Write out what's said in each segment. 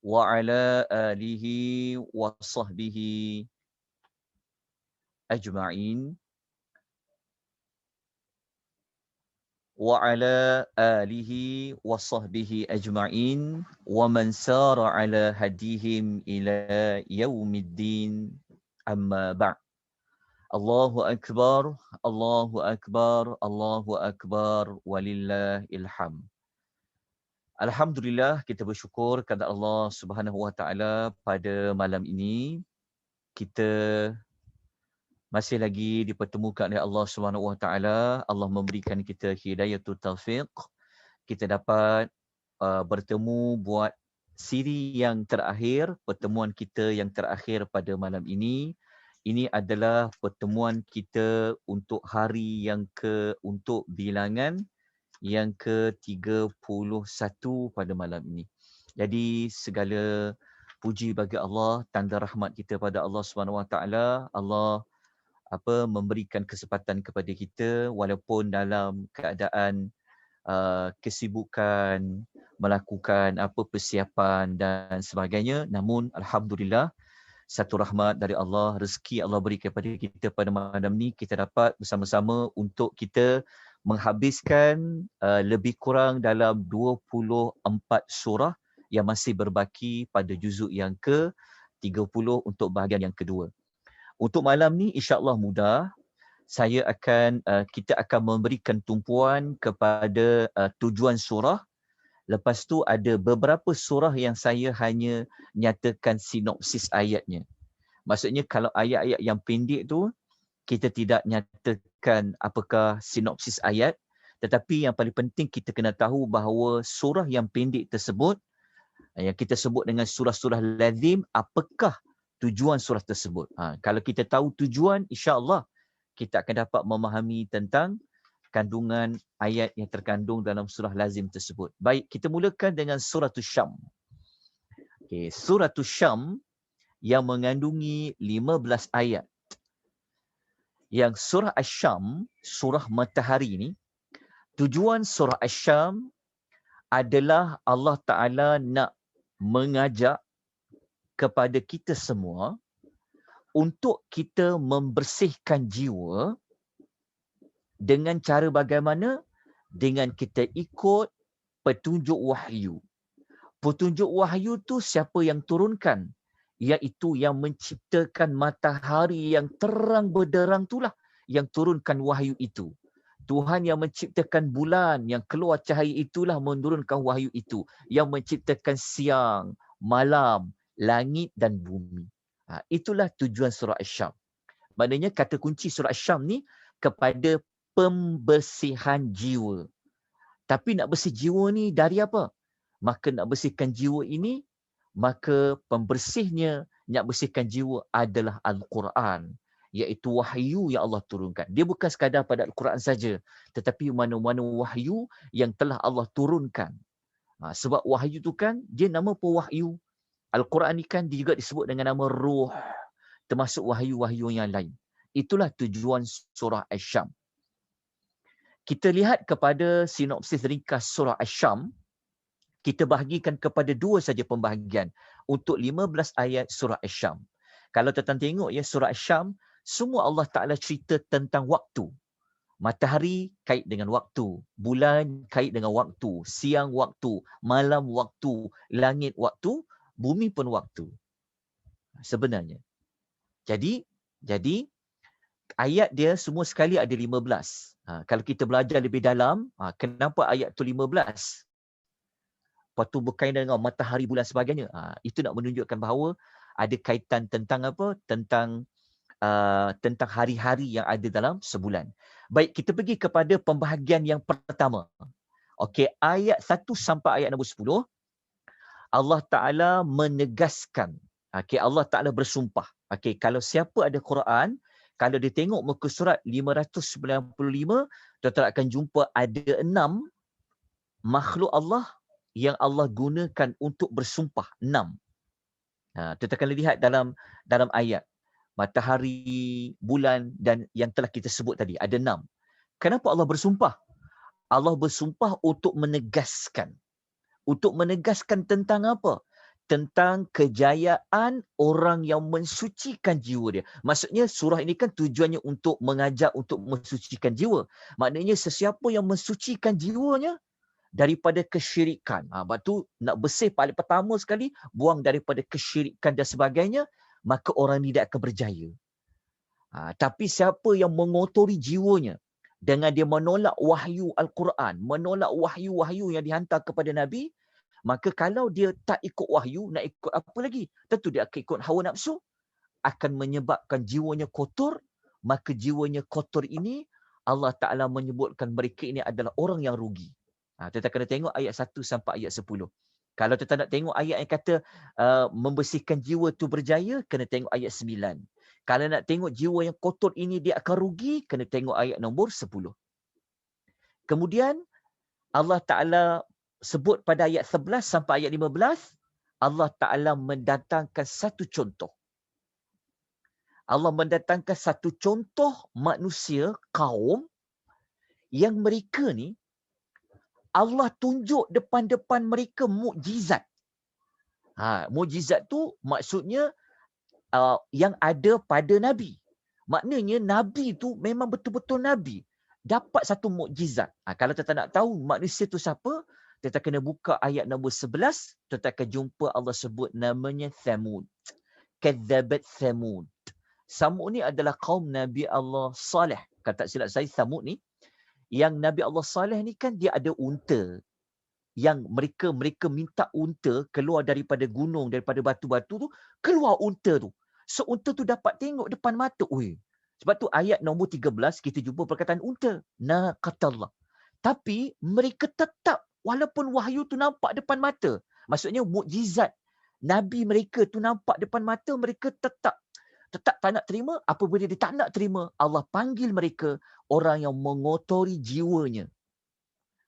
wa ala alihi wa sahbihi ajma'in wa ala alihi wa sahbihi ajma'in wa man sara ala hadihim ila yaumiddin amma ba'd. Allahu akbar, Allahu akbar, Allahu akbar, walillahil hamd. Alhamdulillah, kita bersyukur kepada Allah Subhanahu Wa Taala pada malam ini kita masih lagi dipertemukan oleh Allah Subhanahu Wa Taala. Allah memberikan kita hidayatul taufiq. Kita dapat bertemu buat siri yang terakhir, pertemuan kita yang terakhir pada malam ini. Ini adalah pertemuan kita untuk hari untuk bilangan yang ke-31 pada malam ini. Jadi segala puji bagi Allah, tanda rahmat kita pada Allah Subhanahu Wa Taala. Allah memberikan kesempatan kepada kita walaupun dalam keadaan kesibukan, melakukan persiapan dan sebagainya, namun alhamdulillah satu rahmat dari Allah, rezeki Allah beri kepada kita pada malam ni, kita dapat bersama-sama untuk kita menghabiskan lebih kurang dalam 24 surah yang masih berbaki pada juzuk yang ke-30 untuk bahagian yang kedua. Untuk malam ni insya-Allah mudah, kita akan memberikan tumpuan kepada tujuan surah. Lepas tu ada beberapa surah yang saya hanya nyatakan sinopsis ayatnya. Maksudnya kalau ayat-ayat yang pendek tu, kita tidak nyatakan apakah sinopsis ayat. Tetapi yang paling penting kita kena tahu bahawa surah yang pendek tersebut, yang kita sebut dengan surah-surah lazim, apakah tujuan surah tersebut. Kalau kita tahu tujuan, insya-Allah kita akan dapat memahami tentang kandungan ayat yang terkandung dalam surah lazim tersebut. Baik, kita mulakan dengan surah Syam. Okay, surah Syam yang mengandungi 15 ayat. Yang surah Asy-Syam, surah matahari ni, tujuan surah Asy-Syam adalah Allah Ta'ala nak mengajak kepada kita semua untuk kita membersihkan jiwa dengan cara bagaimana? Dengan kita ikut petunjuk wahyu. Petunjuk wahyu tu siapa yang turunkan? Iaitu yang menciptakan matahari yang terang benderang itulah yang turunkan wahyu itu. Tuhan yang menciptakan bulan yang keluar cahaya itulah menurunkan wahyu itu. Yang menciptakan siang, malam, langit dan bumi. Itulah tujuan surah Asy-Syam. Maknanya kata kunci surah Asy-Syam ni kepada pembersihan jiwa. Tapi nak bersih jiwa ni dari apa? Maka nak bersihkan jiwa ini, maka pembersihnya nak bersihkan jiwa adalah Al-Quran. Iaitu wahyu yang Allah turunkan. Dia bukan sekadar pada Al-Quran saja, tetapi mana-mana wahyu yang telah Allah turunkan. Sebab wahyu tu kan, dia nama pun wahyu. Al-Quran ni kan dia juga disebut dengan nama ruh. Termasuk wahyu-wahyu yang lain. Itulah tujuan surah Asy-Syam. Kita lihat kepada sinopsis ringkas surah Asy-Syam, kita bahagikan kepada dua saja pembahagian untuk 15 ayat surah Asy-Syam. Kalau tuan-tuan tengok ya, surah Asy-Syam, semua Allah Ta'ala cerita tentang waktu. Matahari kait dengan waktu, bulan kait dengan waktu, siang waktu, malam waktu, langit waktu, bumi pun waktu. Sebenarnya. Jadi ayat dia semua sekali ada 15. Kalau kita belajar lebih dalam, kenapa ayat tu 15? Lepas tu berkaitan dengan matahari, bulan sebagainya. Itu nak menunjukkan bahawa ada kaitan tentang apa? Tentang hari-hari yang ada dalam sebulan. Baik, kita pergi kepada pembahagian yang pertama. Okey, ayat 1 sampai ayat nombor 10. Allah Ta'ala menegaskan. Okey, Allah Ta'ala bersumpah. Okey, kalau siapa ada Quran, kalau dia tengok muka surat 595, tuan-tuan akan jumpa ada 6 makhluk Allah yang Allah gunakan untuk bersumpah. 6. Tuan-tuan akan lihat dalam ayat. Matahari, bulan dan yang telah kita sebut tadi. Ada 6. Kenapa Allah bersumpah? Allah bersumpah untuk menegaskan. Untuk menegaskan tentang apa? tentang kejayaan orang yang mensucikan jiwa dia. Maksudnya surah ini kan tujuannya untuk mengajak untuk mensucikan jiwa. Maknanya sesiapa yang mensucikan jiwanya daripada kesyirikan. Sebab tu nak bersih paling pertama sekali, buang daripada kesyirikan dan sebagainya, maka orang ni tidak akan berjaya. Tapi siapa yang mengotori jiwanya dengan dia menolak wahyu Al-Quran, menolak wahyu-wahyu yang dihantar kepada Nabi, maka kalau dia tak ikut wahyu, nak ikut apa lagi? Tentu dia akan ikut hawa nafsu, akan menyebabkan jiwanya kotor, maka jiwanya kotor ini, Allah Ta'ala menyebutkan mereka ini adalah orang yang rugi. Kita kena tengok ayat 1 sampai ayat 10. Kalau kita nak tengok ayat yang kata membersihkan jiwa tu berjaya, kena tengok ayat 9. Kalau nak tengok jiwa yang kotor ini dia akan rugi, kena tengok ayat nombor 10. Kemudian Allah Ta'ala sebut pada ayat 11 sampai ayat 15, Allah Ta'ala mendatangkan satu contoh. Allah mendatangkan satu contoh manusia, kaum, yang mereka ni, Allah tunjuk depan-depan mereka mukjizat. Mukjizat tu maksudnya yang ada pada Nabi. Maknanya Nabi tu memang betul-betul Nabi. Dapat satu mukjizat. Kalau kita nak tahu manusia tu siapa, kita kena buka ayat nombor 11, kita akan jumpa Allah sebut namanya Thamud. Kadzabat Thamud. Thamud ni adalah kaum Nabi Allah Saleh. Kalau tak silap saya, Thamud ni, yang Nabi Allah Saleh ni kan dia ada unta. Yang mereka minta unta keluar daripada gunung, daripada batu-batu tu, keluar unta tu. So unta tu dapat tengok depan mata. Sebab tu ayat nombor 13 kita jumpa perkataan unta. Naqatallah. Tapi mereka tetap, walaupun wahyu tu nampak depan mata, maksudnya mukjizat Nabi mereka tu nampak depan mata, mereka tetap tak nak terima. Apabila dia tak nak terima, Allah panggil mereka orang yang mengotori jiwanya.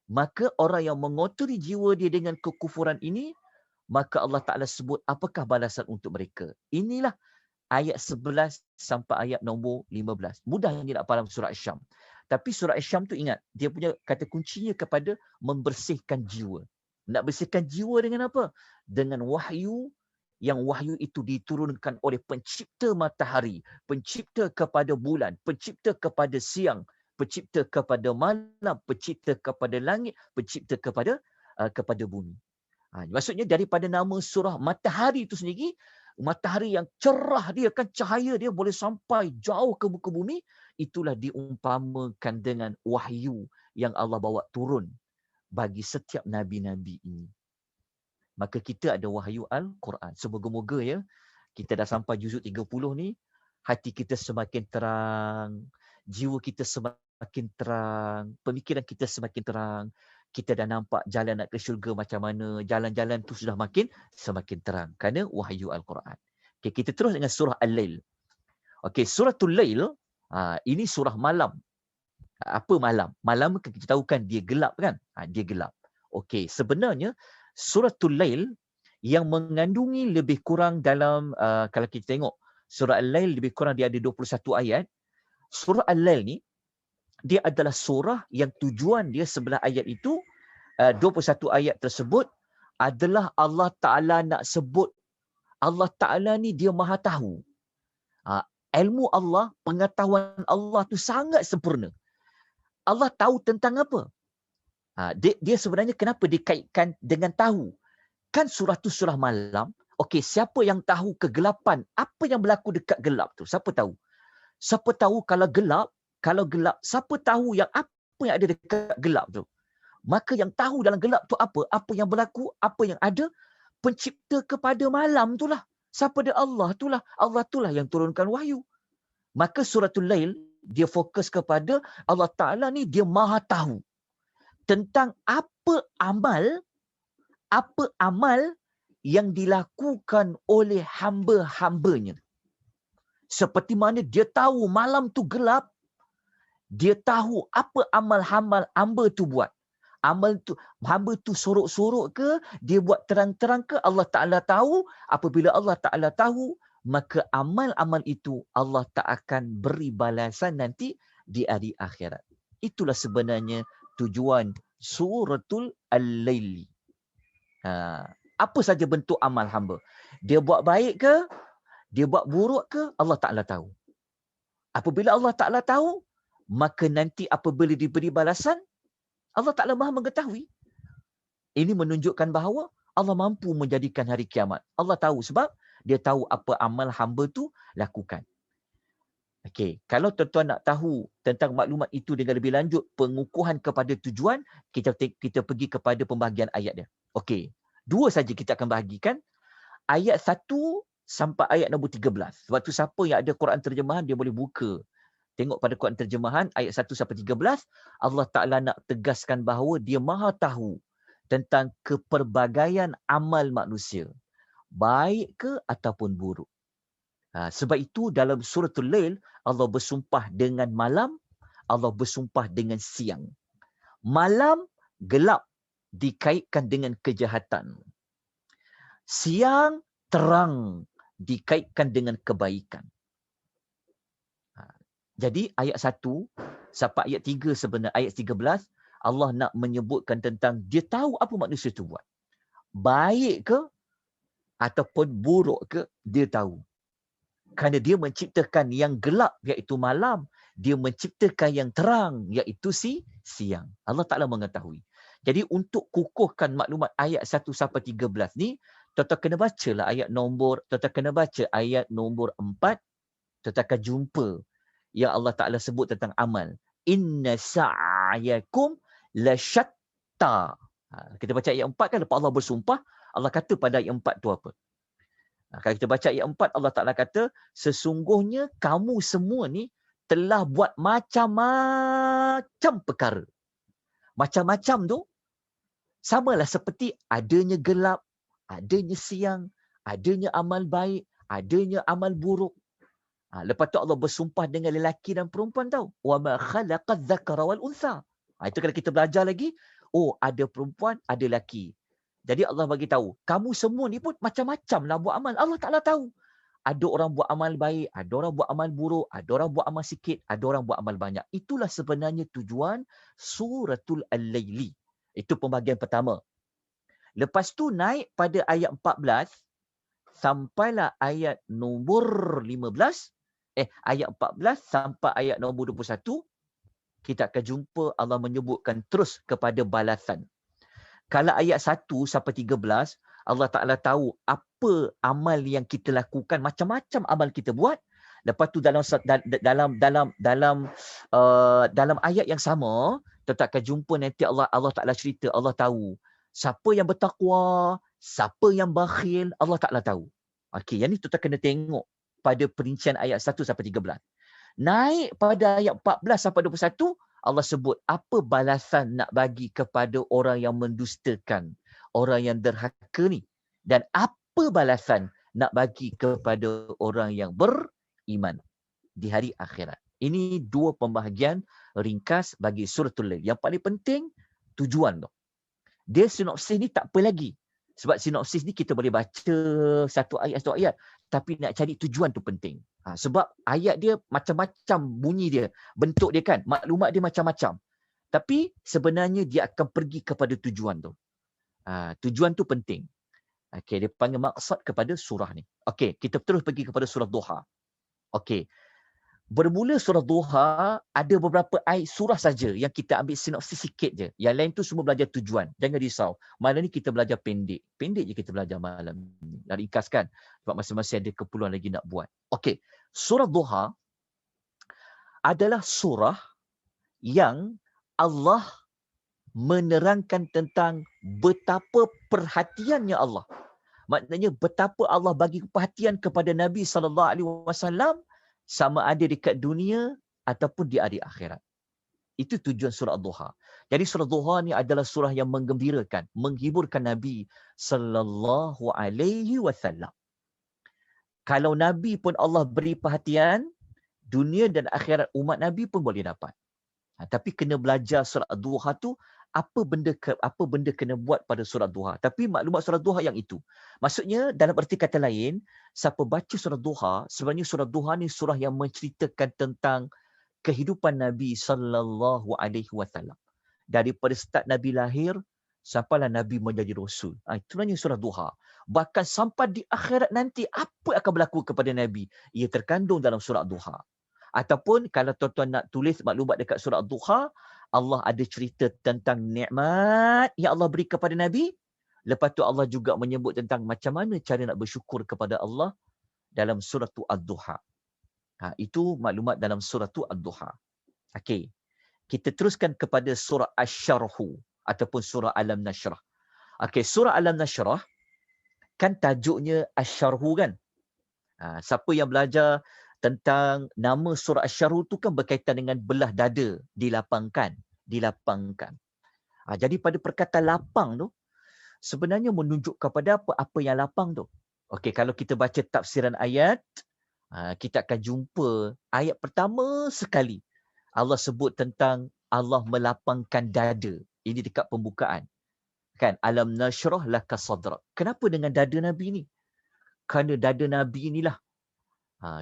Maka orang yang mengotori jiwa dia dengan kekufuran ini, maka Allah Ta'ala sebut apakah balasan untuk mereka. Inilah ayat 11 sampai ayat nombor 15. Mudahnya nak faham surah Asy-Syam. Tapi surah Asy-Syam tu ingat, dia punya kata kuncinya kepada membersihkan jiwa. Nak bersihkan jiwa dengan apa? Dengan wahyu, yang wahyu itu diturunkan oleh pencipta matahari, pencipta kepada bulan, pencipta kepada siang, pencipta kepada malam, pencipta kepada langit, pencipta kepada bumi. Maksudnya daripada nama surah matahari itu sendiri, matahari yang cerah dia kan, cahaya dia boleh sampai jauh ke muka bumi, itulah diumpamakan dengan wahyu yang Allah bawa turun bagi setiap nabi-nabi ini. Maka kita ada wahyu Al-Quran. Semoga-moga ya, kita dah sampai juzuk 30 ni, hati kita semakin terang, jiwa kita semakin terang, pemikiran kita semakin terang. Kita dah nampak jalan nak ke syurga macam mana, jalan-jalan tu sudah semakin terang kerana wahyu Al-Quran. Okay, kita terus dengan surah Al-Lail. Okay, suratul Lail, ini surah malam. Apa malam? Malam kita tahu kan dia gelap kan? Dia gelap. Okay, sebenarnya suratul Lail yang mengandungi lebih kurang dalam, kalau kita tengok surah Al-Lail lebih kurang dia ada 21 ayat. Surah Al-Lail ni dia adalah surah yang tujuan dia sebelah ayat itu, 21 ayat tersebut adalah Allah Ta'ala nak sebut Allah Ta'ala ni dia maha tahu. Ilmu Allah, pengetahuan Allah tu sangat sempurna. Allah tahu tentang apa? Dia sebenarnya kenapa dikaitkan dengan tahu? Kan surah tu surah malam. Okey, siapa yang tahu kegelapan? Apa yang berlaku dekat gelap tu? Siapa tahu? Siapa tahu kalau gelap, siapa tahu yang apa yang ada dekat gelap tu? Maka yang tahu dalam gelap tu apa? Apa yang berlaku, apa yang ada? Pencipta kepada malam tu lah. Siapa dia? Allah tu lah. Allah tu lah yang turunkan wahyu. Maka suratul Lail, dia fokus kepada Allah Ta'ala ni dia maha tahu tentang apa amal yang dilakukan oleh hamba-hambanya. Seperti mana dia tahu malam tu gelap, dia tahu apa amal hamba tu buat. Amal tu, hamba tu sorok-sorok ke, dia buat terang-terang ke, Allah Ta'ala tahu. Apabila Allah Ta'ala tahu, maka amal-amal itu Allah tak akan beri balasan nanti di hari akhirat. Itulah sebenarnya tujuan suratul Al-Lail. Apa saja bentuk amal hamba. Dia buat baik ke, dia buat buruk ke, Allah Ta'ala tahu. Apabila Allah Ta'ala tahu, maka nanti apabila diberi balasan, Allah Ta'ala maha mengetahui. Ini menunjukkan bahawa Allah mampu menjadikan hari kiamat. Allah tahu sebab dia tahu apa amal hamba tu lakukan. Okey, kalau tuan-tuan nak tahu tentang maklumat itu dengan lebih lanjut, pengukuhan kepada tujuan, kita pergi kepada pembahagian ayat dia. Okey, 2 saja kita akan bahagikan. Ayat 1 sampai ayat nombor 13. Sebab tu siapa yang ada Quran terjemahan, dia boleh buka. Tengok pada Quran terjemahan, ayat 1 sampai 13, Allah Ta'ala nak tegaskan bahawa dia maha tahu tentang kepelbagaian amal manusia. Baik ke ataupun buruk. Sebab itu dalam suratul Lail, Allah bersumpah dengan malam, Allah bersumpah dengan siang. Malam gelap dikaitkan dengan kejahatan. Siang terang dikaitkan dengan kebaikan. Jadi ayat 1 sampai ayat 3 sebenarnya, ayat 13, Allah nak menyebutkan tentang dia tahu apa manusia itu buat. Baik ke ataupun buruk ke, dia tahu. Kerana dia menciptakan yang gelap, iaitu malam. Dia menciptakan yang terang, iaitu siang. Allah Ta'ala mengetahui. Jadi untuk kukuhkan maklumat ayat 1 sampai 13 ni, tuan-tuan kena bacalah ayat nombor, tuan-tuan kena baca ayat nombor 4, tuan-tuan akan jumpa yang Allah Ta'ala sebut tentang amal. Inna sa'yakum lasyatta. Kita baca ayat 4 kan, lepas Allah bersumpah, Allah kata pada ayat 4 tu apa? Kalau kita baca ayat 4, Allah Ta'ala kata, sesungguhnya kamu semua ni telah buat macam-macam perkara. Macam-macam tu, samalah seperti adanya gelap, adanya siang, adanya amal baik, adanya amal buruk. Lepas tu Allah bersumpah dengan lelaki dan perempuan tahu. وَمَا خَلَقَ الذَّكَرَ وَالْأُنْثَى. Itu kalau kita belajar lagi, ada perempuan, ada lelaki. Jadi Allah bagi tahu, kamu semua ni pun macam-macam lah buat amal. Allah Ta'ala tahu. Ada orang buat amal baik, ada orang buat amal buruk, ada orang buat amal sikit, ada orang buat amal banyak. Itulah sebenarnya tujuan suratul Al-Laili. Itu pembahagian pertama. Lepas tu naik pada ayat 14, sampailah ayat nombor 15, ayat 14 sampai ayat nombor 21, kita akan jumpa Allah menyebutkan terus kepada balasan. Kalau ayat 1 sampai 13, Allah Ta'ala tahu apa amal yang kita lakukan, macam-macam amal kita buat. Lepas tu dalam ayat yang sama, kita akan jumpa nanti Allah Ta'ala cerita, Allah tahu siapa yang bertakwa, siapa yang bakhil, Allah Ta'ala tahu. Okey, yang ni kita kena tengok pada perincian ayat 1 sampai 13. Naik pada ayat 14 sampai 21, Allah sebut apa balasan nak bagi kepada orang yang mendustakan, orang yang derhaka ni. Dan apa balasan nak bagi kepada orang yang beriman di hari akhirat. Ini 2 pembahagian ringkas bagi suratul Lail. Yang paling penting, tujuan tu. Dia sinopsis ni tak apa lagi. Sebab sinopsis ni kita boleh baca satu ayat. Tapi nak cari tujuan tu penting. Sebab ayat dia macam-macam bunyi dia. Bentuk dia kan. Maklumat dia macam-macam. Tapi sebenarnya dia akan pergi kepada tujuan tu. Tujuan tu penting. Okey, dia panggil maksud kepada surah ni. Okey, kita terus pergi kepada surah Duha. Okey. Bermula surah Duha, ada beberapa ayat surah saja yang kita ambil sinopsis sikit je. Yang lain tu semua belajar tujuan. Jangan risau. Malam ni kita belajar pendek. Pendek je kita belajar malam ni. Nak ringkaskan. Sebab masing-masing ada keperluan lagi nak buat. Okey. Surah Duha adalah surah yang Allah menerangkan tentang betapa perhatiannya Allah. Maknanya betapa Allah bagi perhatian kepada Nabi SAW sama ada dekat dunia ataupun di hari akhirat. Itu tujuan surah Duha. Jadi surah Duha ni adalah surah yang menggembirakan, menghiburkan Nabi sallallahu alaihi wasallam. Kalau Nabi pun Allah beri perhatian, dunia dan akhirat umat Nabi pun boleh dapat. Tapi kena belajar surah Duha tu, apa benda kena buat pada surah Duha. Tapi maklumat surah Duha yang itu. Maksudnya dalam erti kata lain, siapa baca surah Duha, sebenarnya surah Duha ni surah yang menceritakan tentang kehidupan Nabi sallallahu alaihi wasallam. Daripada start Nabi lahir sampailah Nabi menjadi Rasul. Itu namanya surah Duha. Bahkan sampai di akhirat nanti, apa akan berlaku kepada Nabi? Ia terkandung dalam surah Duha. Ataupun kalau tuan-tuan nak tulis maklumat dekat surah Duha, Allah ada cerita tentang nikmat yang Allah beri kepada Nabi. Lepas tu Allah juga menyebut tentang macam mana cara nak bersyukur kepada Allah dalam surah Ad-Duha. Itu maklumat dalam surah Ad-Duha. Okey. Kita teruskan kepada surah Asy-Syarh ataupun surah Alam Nashrah. Okey, surah Alam Nashrah kan tajuknya Asy-Syarh kan? Siapa yang belajar tentang nama surah Asy-Syarh tu kan berkaitan dengan belah dada, dilapangkan. Jadi pada perkataan lapang tu sebenarnya menunjuk kepada apa yang lapang tu. Okey, kalau kita baca tafsiran ayat, kita akan jumpa ayat pertama sekali Allah sebut tentang Allah melapangkan dada. Ini dekat pembukaan. Kan, alam nashrah laka sadrak. Kenapa dengan dada Nabi ni? Kerana dada Nabi inilah.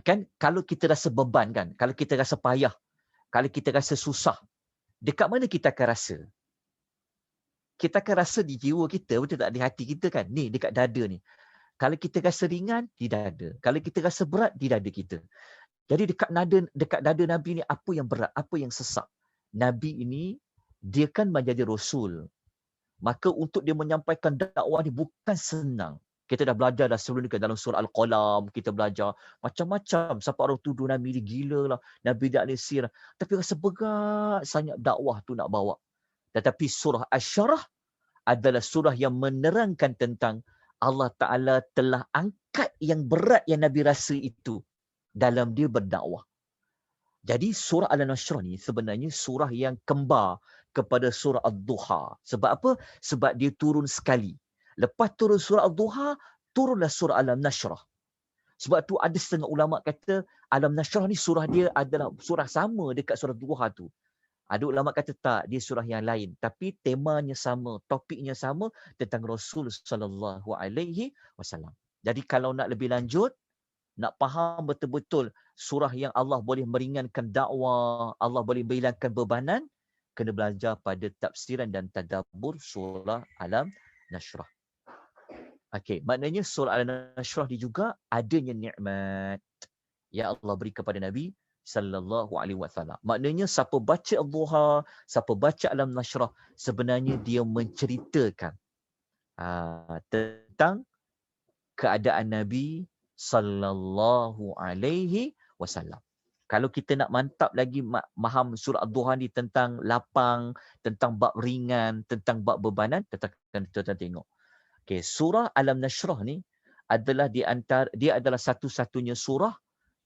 Kan kalau kita rasa beban kan, kalau kita rasa payah, kalau kita rasa susah, dekat mana kita akan rasa? Kita akan rasa di jiwa kita, betul tak? Di hati kita kan? Ni dekat dada ni. Kalau kita rasa ringan, di dada. Kalau kita rasa berat, di dada kita. Jadi dekat dada Nabi ni apa yang berat, apa yang sesak. Nabi ini, dia kan menjadi Rasul. Maka untuk dia menyampaikan dakwah ni bukan senang. Kita dah belajar dah sebelum ni dalam surah Al-Qalam, kita belajar macam-macam. Sampai orang tuduh Nabi ni gila lah, Nabi tak lisir. Tapi rasa berat sangat dakwah tu nak bawa. Tetapi surah Asy-Syarh adalah surah yang menerangkan tentang Allah Ta'ala telah angkat yang berat yang Nabi rasa itu dalam dia berdakwah. Jadi surah Al-Nashrah ni sebenarnya surah yang kembar kepada surah Ad-Duha. Sebab apa? Sebab dia turun sekali. Lepas turun surah Ad-Duha, turunlah surah Al-Nashrah. Sebab tu ada setengah ulama kata Al-Nashrah ni surah dia adalah surah sama dekat surah Duha tu. Ada ulama kata tak, dia surah yang lain. Tapi temanya sama, topiknya sama tentang Rasul sallallahu alaihi wasallam. Jadi kalau nak lebih lanjut, nak faham betul-betul surah yang Allah boleh meringankan dakwah, Allah boleh menghilangkan bebanan, kena belajar pada tafsiran dan tadabbur surah Alam Nashrah. Okey, maknanya surah Al-Nashrah ni juga adanya nikmat yang Allah beri kepada Nabi sallallahu alaihi wasallam. Maknanya siapa baca Ad-Duha, siapa baca Alam Nashrah, sebenarnya dia menceritakan tentang keadaan Nabi sallallahu alaihi wasallam. Kalau kita nak mantap lagi faham surah Ad-Duha ni tentang lapang, tentang bab ringan, tentang bab bebanan, kita tengok. Okey, surah Alam Nashrah ni adalah dia adalah satu-satunya surah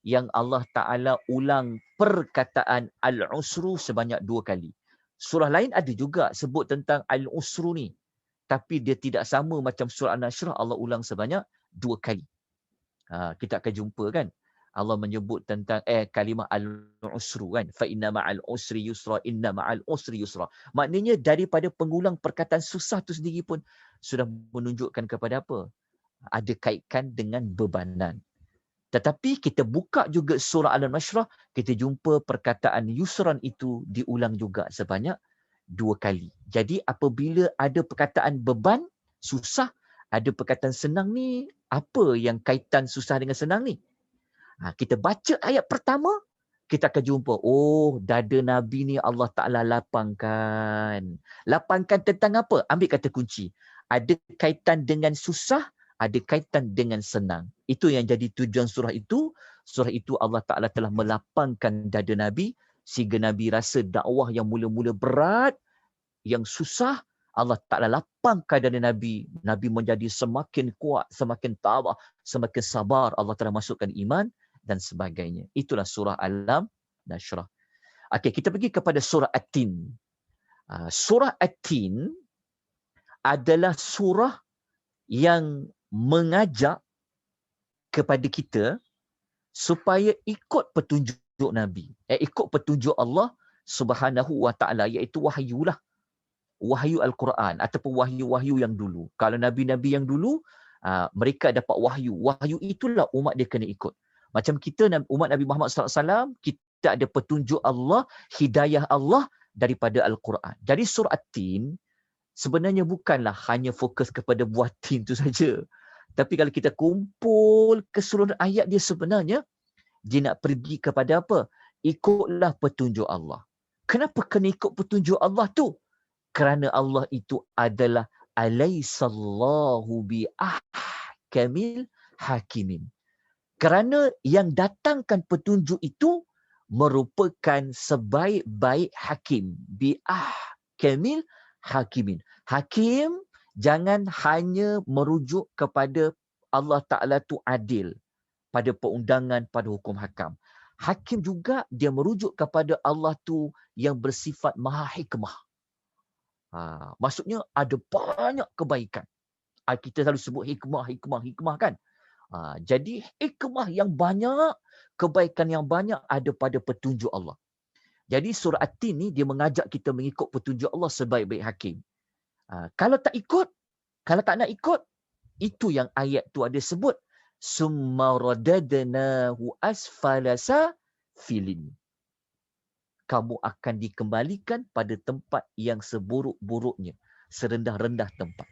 yang Allah Ta'ala ulang perkataan Al-Usru sebanyak 2 kali. Surah lain ada juga sebut tentang Al-Usru ni. Tapi dia tidak sama macam surah Al-Nashrah, Allah ulang sebanyak 2 kali. Kita akan jumpa kan. Allah menyebut tentang kalimah Al-Usru kan. Fa inna ma'al usri yusra, inna ma'al usri yusra. Maknanya daripada pengulang perkataan susah tu sendiri pun sudah menunjukkan kepada apa? Ada kaitkan dengan bebanan. Tetapi kita buka juga surah Al-Nashrah, kita jumpa perkataan yusran itu diulang juga sebanyak 2 kali. Jadi apabila ada perkataan beban, susah, ada perkataan senang ni, apa yang kaitan susah dengan senang ni? Kita baca ayat pertama, kita akan jumpa, dada Nabi ni Allah Ta'ala lapangkan. Lapangkan tentang apa? Ambil kata kunci. Ada kaitan dengan susah, ada kaitan dengan senang. Itu yang jadi tujuan surah itu. Surah itu Allah Ta'ala telah melapangkan dada Nabi sehingga Nabi rasa dakwah yang mula-mula berat, yang susah, Allah Ta'ala lapangkan dada Nabi. Nabi menjadi semakin kuat, semakin tabah, semakin sabar. Allah Ta'ala masukkan iman dan sebagainya. Itulah surah Alam Nashrah. Okey, kita pergi kepada surah At-Tin. Surah At-Tin adalah surah yang mengajak kepada kita supaya ikut petunjuk Nabi. Ikut petunjuk Allah Subhanahu wa Ta'ala, iaitu wahyulah. Wahyu Al-Quran ataupun wahyu-wahyu yang dulu. Kalau Nabi-Nabi yang dulu, mereka dapat wahyu. Wahyu itulah umat dia kena ikut. Macam kita, umat Nabi Muhammad SAW, kita ada petunjuk Allah, hidayah Allah daripada Al-Quran. Jadi surah At-Tin, sebenarnya bukanlah hanya fokus kepada buatin tu saja. Tapi kalau kita kumpul keseluruhan ayat dia sebenarnya, dia nak pergi kepada apa? Ikutlah petunjuk Allah. Kenapa kena ikut petunjuk Allah tu? Kerana Allah itu adalah alaisallahu bi ahkamil hakimin. Kerana yang datangkan petunjuk itu merupakan sebaik-baik hakim. Bi ahkamil hakimin. Hakim jangan hanya merujuk kepada Allah Ta'ala tu adil pada perundangan, pada hukum hakam. Hakim juga dia merujuk kepada Allah tu yang bersifat maha hikmah. Maksudnya ada banyak kebaikan. Kita selalu sebut hikmah kan. Jadi hikmah yang banyak, kebaikan yang banyak ada pada petunjuk Allah. Jadi surah At-Tin ni dia mengajak kita mengikut petunjuk Allah sebaik-baik hakim. Kalau tak ikut, kalau tak nak ikut, itu yang ayat tu ada sebut. Summa radadnahu asfala safilin. Kamu akan dikembalikan pada tempat yang seburuk-buruknya, serendah-rendah tempat.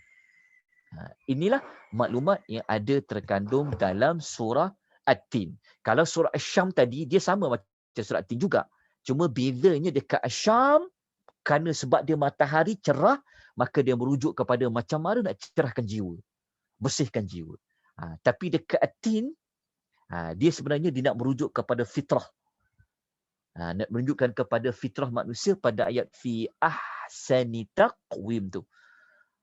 Inilah maklumat yang ada terkandung dalam surah At-Tin. Kalau surah Asy-Syam tadi, dia sama macam surah At-Tin juga. Cuma bezanya dekat Asy-Syam, kerana sebab dia matahari cerah, maka dia merujuk kepada macam mana nak cerahkan jiwa, bersihkan jiwa. Tapi dekat At-Tin, dia sebenarnya dia nak merujuk kepada fitrah. Nak menunjukkan kepada fitrah manusia pada ayat fi ahsani taqwim tu.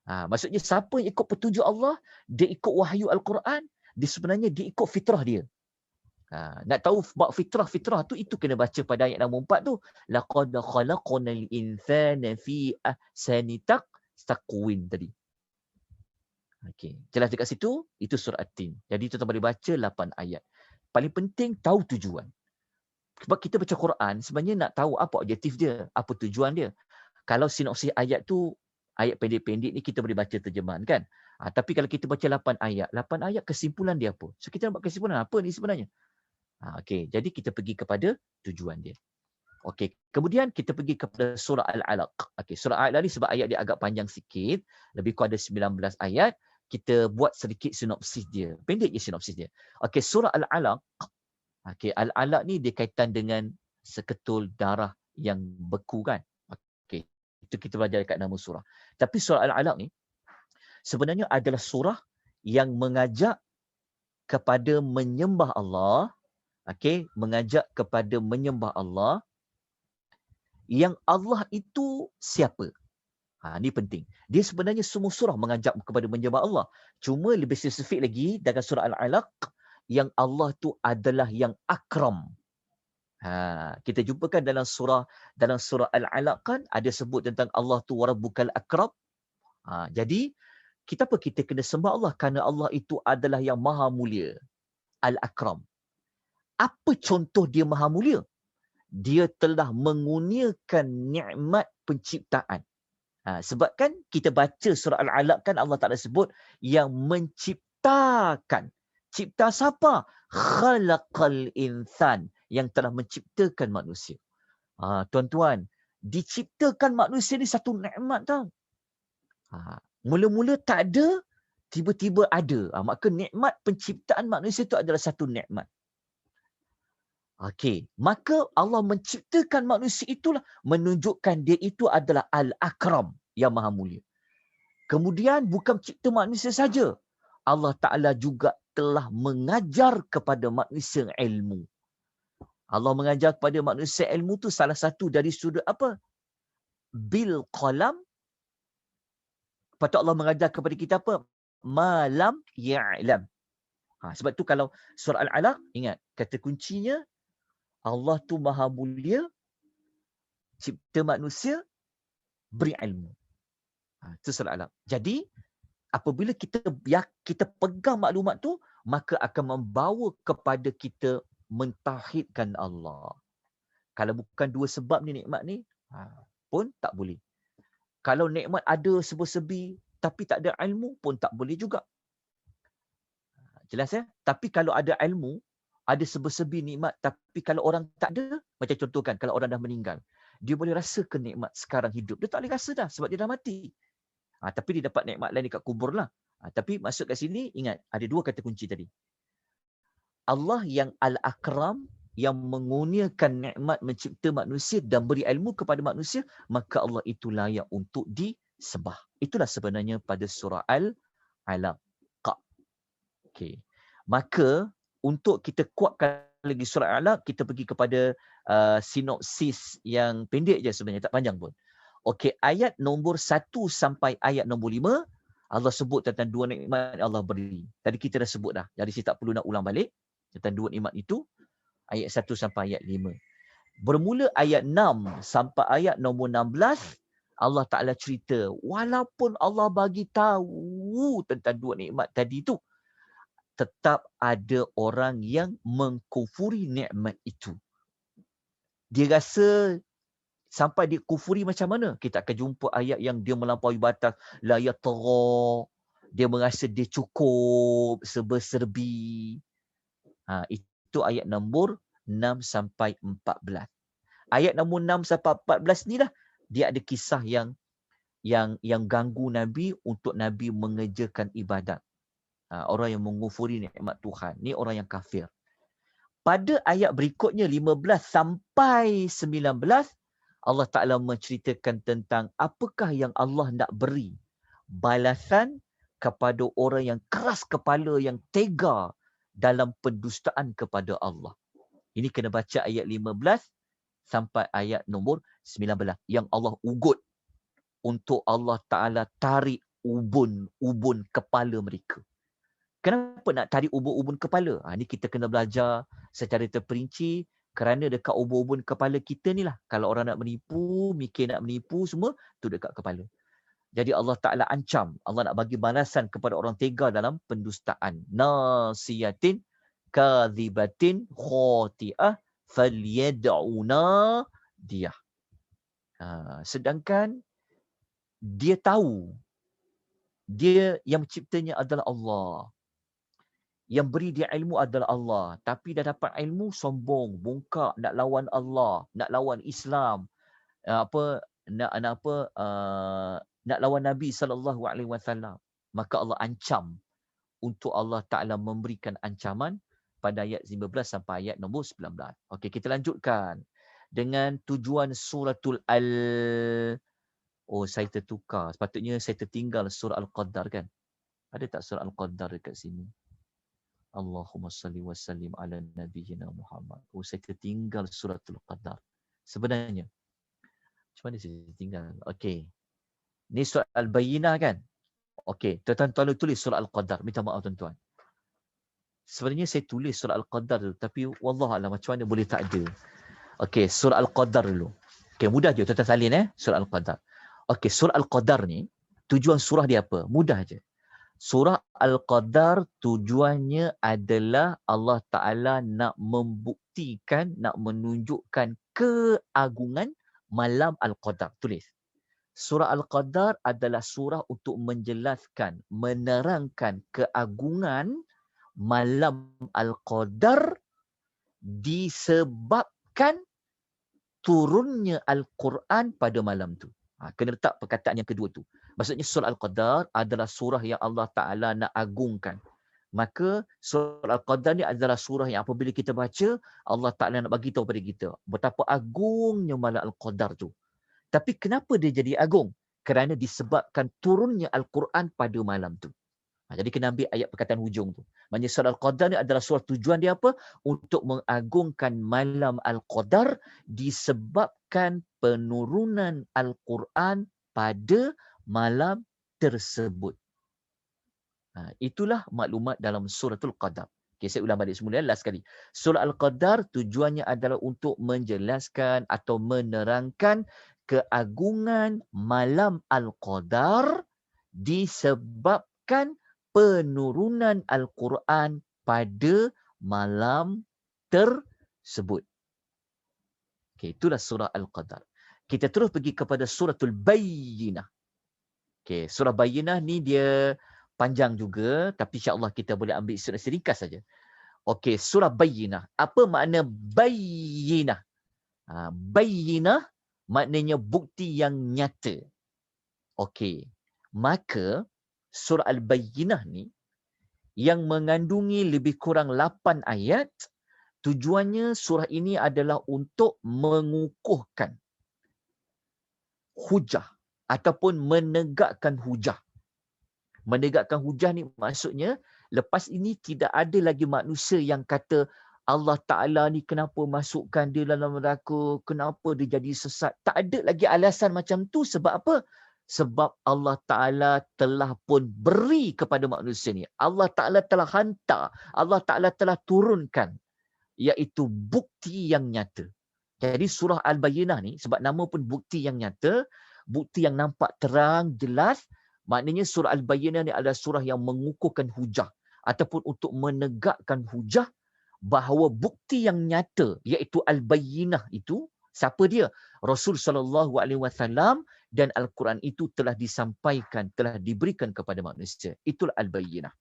Maksudnya siapa yang ikut petunjuk Allah, dia ikut wahyu Al-Quran, dia sebenarnya dia ikut fitrah dia. Nak tahu bab fitrah tu, itu kena baca pada ayat nombor 4 tu. Laqad khalaqnal insana fi ahsani taqwim tadi. Okey, jelas dekat situ, itu surah At-Tin. Jadi tuan-tuan boleh baca 8 ayat. Paling penting tahu tujuan. Sebab kita baca Quran, sebenarnya nak tahu apa objektif dia, apa tujuan dia. Kalau sinopsis ayat tu, ayat pendek-pendek ni kita boleh baca terjemahan kan. Tapi kalau kita baca 8 ayat kesimpulan dia apa? So kita nak buat kesimpulan apa ni sebenarnya? Okey, jadi kita pergi kepada tujuan dia. Okey, kemudian kita pergi kepada surah Al-Alaq. Okey, surah Al-Alaq ni sebab ayat dia agak panjang sikit, lebih kurang ada 19 ayat, kita buat sedikit sinopsis dia. Pendek je sinopsis dia. Okey, surah Al-Alaq. Okey, Al-Alaq ni dia kaitan dengan seketul darah yang beku kan. Okey, itu kita belajar dekat nama surah. Tapi surah Al-Alaq ni sebenarnya adalah surah yang mengajak kepada menyembah Allah. Okey, mengajak kepada menyembah Allah. Yang Allah itu siapa? Ini penting. Dia sebenarnya semua surah mengajak kepada menyembah Allah. Cuma lebih spesifik lagi dalam surah Al-Alaq, yang Allah tu adalah yang akram. Kita jumpakan dalam surah Al-Alaq kan ada sebut tentang Allah tu warabbukal akram. Jadi kita kena sembah Allah kerana Allah itu adalah yang maha mulia. Al-Akram. Apa contoh dia maha mulia? Dia telah mengurniakan nikmat penciptaan. Sebab kan kita baca surah Al-Alaq kan Allah Ta'ala sebut yang menciptakan. Cipta siapa? Khalaqal insan. Yang telah menciptakan manusia. Tuan-tuan, diciptakan manusia ni satu nikmat tau. Mula-mula tak ada, tiba-tiba ada. Maka nikmat penciptaan manusia itu adalah satu nikmat. Okey, maka Allah menciptakan manusia itulah menunjukkan dia itu adalah Al-Akram, yang maha mulia. Kemudian bukan cipta manusia saja. Allah Ta'ala juga telah mengajar kepada manusia ilmu. Allah mengajar kepada manusia ilmu tu salah satu dari sudut apa? Bil qalam. Patut Allah mengajar kepada kita apa? Malam ya'lam. Sebab tu kalau surah Al-Alaq, ingat, kata kuncinya, Allah tu maha mulia, cipta manusia, beri ilmu. Itu surah Al-Alaq. Jadi, apabila kita pegang maklumat tu, maka akan membawa kepada kita mentauhidkan Allah. Kalau bukan dua sebab ni, nikmat ni, pun tak boleh. Kalau nikmat ada serba-serbi, tapi tak ada ilmu pun tak boleh juga. Jelas ya? Tapi kalau ada ilmu, ada serba-serbi nikmat, tapi kalau orang tak ada, macam contoh kan, kalau orang dah meninggal, dia boleh rasa ke nikmat sekarang hidup. Dia tak boleh rasa dah sebab dia dah mati. Tapi dia dapat nikmat lain dekat kubur lah. Tapi masuk kat sini, ingat, ada dua kata kunci tadi. Allah yang Al-Akram, yang mengurniakan nikmat mencipta manusia dan beri ilmu kepada manusia, maka Allah itu layak untuk disembah. Itulah sebenarnya pada surah Al-Alaq. Okay. Maka untuk kita kuatkan lagi surah Al-Alaq, kita pergi kepada sinopsis yang pendek je sebenarnya, tak panjang pun. Okey, ayat nombor 1 sampai ayat nombor 5, Allah sebut tentang dua nikmat yang Allah beri. Tadi kita dah sebut dah. Jadi saya tak perlu nak ulang balik tentang dua nikmat itu. Ayat 1 sampai ayat 5. Bermula ayat 6 sampai ayat nombor 16, Allah Ta'ala cerita, walaupun Allah bagi tahu tentang dua nikmat tadi tu, tetap ada orang yang mengkufuri nikmat itu. Dia rasa sampai dia kufuri macam mana? Kita akan jumpa ayat yang dia melampaui batas. La yatgha. Dia merasa dia cukup, serba-serbi. Itu ayat nombor 6 sampai 14. Ayat nombor 6 sampai 14 ni lah dia ada kisah yang ganggu Nabi untuk Nabi mengerjakan ibadat. Orang yang mengufuri nikmat Tuhan. Ni orang yang kafir. Pada ayat berikutnya 15 sampai 19, Allah Ta'ala menceritakan tentang apakah yang Allah nak beri balasan kepada orang yang keras kepala, yang tega dalam pendustaan kepada Allah. Ini kena baca ayat 15 sampai ayat nombor 19. Yang Allah ugut untuk Allah Ta'ala tarik ubun kepala mereka. Kenapa nak tarik ubun-ubun kepala? Ini kita kena belajar secara terperinci, kerana dekat ubun-ubun kepala kita ni lah. Kalau orang nak menipu, mikir nak menipu semua, tu dekat kepala. Jadi Allah Ta'ala ancam. Allah nak bagi balasan kepada orang tega dalam pendustaan. Nasiyatin kadhibatin khati'ah falyad'una dia. Sedangkan dia tahu dia yang menciptanya adalah Allah. Yang beri dia ilmu adalah Allah. Tapi dah dapat ilmu, sombong, bongkak, nak lawan Allah, nak lawan Islam, nak lawan Nabi SAW. Maka Allah ancam untuk Allah Ta'ala memberikan ancaman pada ayat 15 sampai ayat nombor 19. Okey, kita lanjutkan dengan tujuan suratul saya tertukar. Sepatutnya saya tertinggal surah Al-Qadar kan? Ada tak surah Al-Qadar dekat sini? Allahumma salli wa sallim ala nabiyyina Muhammad. Saya tertinggal suratul Qadar. Sebenarnya. Macam mana saya tertinggal? Okey. Ni surah Al-Bayyinah kan? Okey. Tuan-tuan tulis surah Al-Qadar. Minta maaf tuan-tuan. Sebenarnya saya tulis surah Al-Qadar dulu. Tapi wallahualam macam mana boleh tak ada. Okey. Surah Al-Qadar dulu. Okey. Mudah je tuan-tuan salin surah Al-Qadar. Okey. Surah Al-Qadar ni. Tujuan surah dia apa? Mudah je. Surah Al-Qadar tujuannya adalah Allah Ta'ala nak membuktikan, nak menunjukkan keagungan malam Al-Qadar. Tulis. Surah Al-Qadar adalah surah untuk menjelaskan, menerangkan keagungan malam Al-Qadar disebabkan turunnya Al-Quran pada malam tu. Kena letak perkataan yang kedua tu. Maksudnya surah Al-Qadar adalah surah yang Allah Ta'ala nak agungkan. Maka surah Al-Qadar ni adalah surah yang apabila kita baca, Allah Ta'ala nak bagi tahu pada kita betapa agungnya malam Al-Qadar tu. Tapi kenapa dia jadi agung? Kerana disebabkan turunnya Al-Quran pada malam tu. Jadi kena ambil ayat perkataan hujung tu. Maksudnya surah Al-Qadar ni adalah surah tujuan dia apa? Untuk mengagungkan malam Al-Qadar disebabkan penurunan Al-Quran pada malam tersebut. Itulah maklumat dalam suratul Qadar. Okay, saya ulang balik semula last sekali. Surah Al-Qadar tujuannya adalah untuk menjelaskan atau menerangkan keagungan malam Al-Qadar disebabkan penurunan Al-Quran pada malam tersebut. Okay, itulah surah Al-Qadar. Kita terus pergi kepada suratul Bayyinah. Okay, surah Bayyinah ni dia panjang juga, tapi insya-Allah kita boleh ambil surah ringkas saja. Okey, surah Bayyinah. Apa makna Bayyinah? Bayyinah maknanya bukti yang nyata. Okey. Maka surah Al-Bayyinah ni yang mengandungi lebih kurang 8 ayat, tujuannya surah ini adalah untuk mengukuhkan hujah ataupun menegakkan hujah. Menegakkan hujah ni maksudnya lepas ini tidak ada lagi manusia yang kata Allah Ta'ala ni kenapa masukkan dia dalam neraka, kenapa dia jadi sesat. Tak ada lagi alasan macam tu. Sebab apa? Sebab Allah Ta'ala telah pun beri kepada manusia ni. Allah Ta'ala telah hantar. Allah Ta'ala telah turunkan. Iaitu bukti yang nyata. Jadi surah Al-Bayyinah ni, sebab nama pun bukti yang nyata, bukti yang nampak terang, jelas, maknanya surah Al-Bayyinah ni adalah surah yang mengukuhkan hujah. Ataupun untuk menegakkan hujah, bahawa bukti yang nyata, iaitu Al-Bayyinah itu, siapa dia? Rasul SAW dan Al-Quran itu telah disampaikan, telah diberikan kepada manusia. Itulah Al-Bayyinah.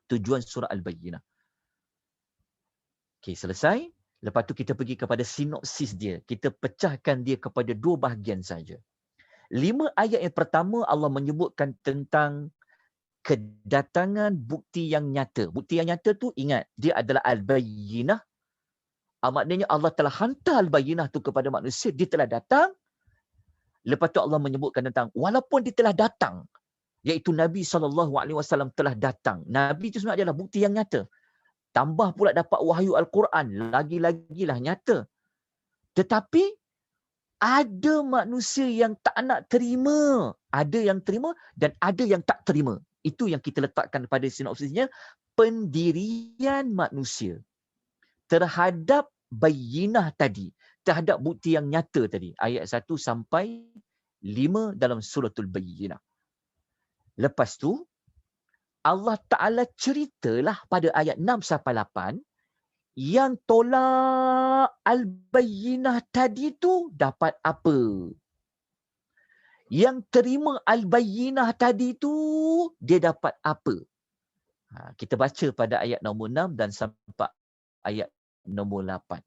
Tujuan surah Al-Bayyinah. Okey, selesai. Lepas tu kita pergi kepada sinopsis dia. Kita pecahkan dia kepada 2 bahagian saja. 5 ayat yang pertama Allah menyebutkan tentang kedatangan bukti yang nyata. Bukti yang nyata tu ingat, dia adalah Al-Bayyinah. Maknanya Allah telah hantar Al-Bayyinah tu kepada manusia, dia telah datang. Lepas tu Allah menyebutkan tentang walaupun dia telah datang, iaitu Nabi SAW telah datang. Nabi itu sebenarnya adalah bukti yang nyata. Tambah pula dapat wahyu Al-Quran, lagi-lagilah nyata. Tetapi ada manusia yang tak nak terima. Ada yang terima dan ada yang tak terima. Itu yang kita letakkan pada sinopsisnya. Pendirian manusia terhadap bayyinah tadi. Terhadap bukti yang nyata tadi. Ayat 1 sampai 5 dalam suratul Bayyinah. Lepas tu, Allah Ta'ala ceritalah pada ayat 6 sampai 8. Yang tolak Al-Bayyinah tadi tu dapat apa? Yang terima Al-Bayyinah tadi tu, dia dapat apa? Kita baca pada ayat nombor 6 dan sampai ayat nombor 8.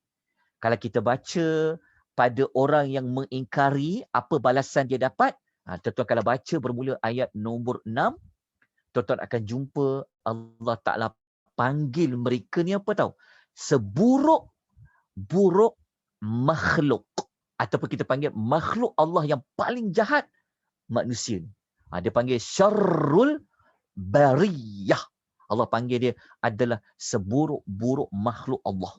Kalau kita baca pada orang yang mengingkari, apa balasan dia dapat? Tuan-tuan kalau baca bermula ayat nombor 6, tuan-tuan akan jumpa Allah Ta'ala panggil mereka ni apa tahu? Seburuk-buruk makhluk. Ataupun kita panggil makhluk Allah yang paling jahat, manusia ni. Dia panggil syarrul bariyah. Allah panggil dia adalah seburuk-buruk makhluk Allah.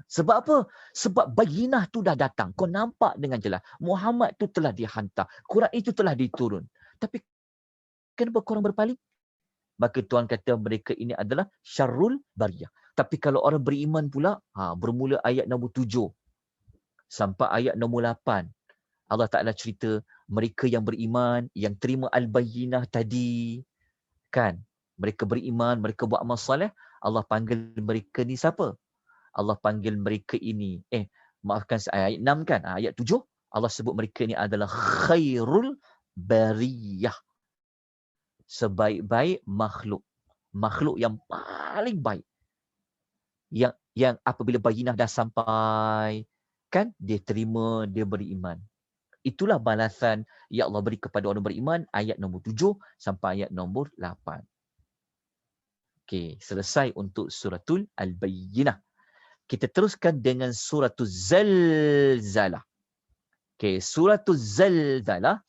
Sebab apa? Sebab bayyinah tu dah datang. Kau nampak dengan jelas. Muhammad tu telah dihantar. Quran itu telah diturun. Tapi kenapa korang berpaling? Maka Tuhan kata mereka ini adalah syarrul bariyah. Tapi kalau orang beriman pula, bermula ayat nombor 7 sampai ayat nombor 8. Allah Ta'ala cerita mereka yang beriman, yang terima Al-Bayyinah tadi. Kan? Mereka beriman, mereka buat amal soleh. Allah panggil mereka ni siapa? Allah panggil mereka ini. Maafkan saya, ayat 6 kan? Ayat 7. Allah sebut mereka ni adalah khairul bariyah. Sebaik-baik makhluk. Makhluk yang paling baik. Yang apabila bayyinah dah sampai, kan? Dia terima, dia beriman. Itulah balasan yang Allah beri kepada orang beriman, ayat nombor 7 sampai ayat nombor 8. Okey, selesai untuk suratul Al-Bayyinah. Kita teruskan dengan suratul Zalzalah. Okey, suratul Zalzalah,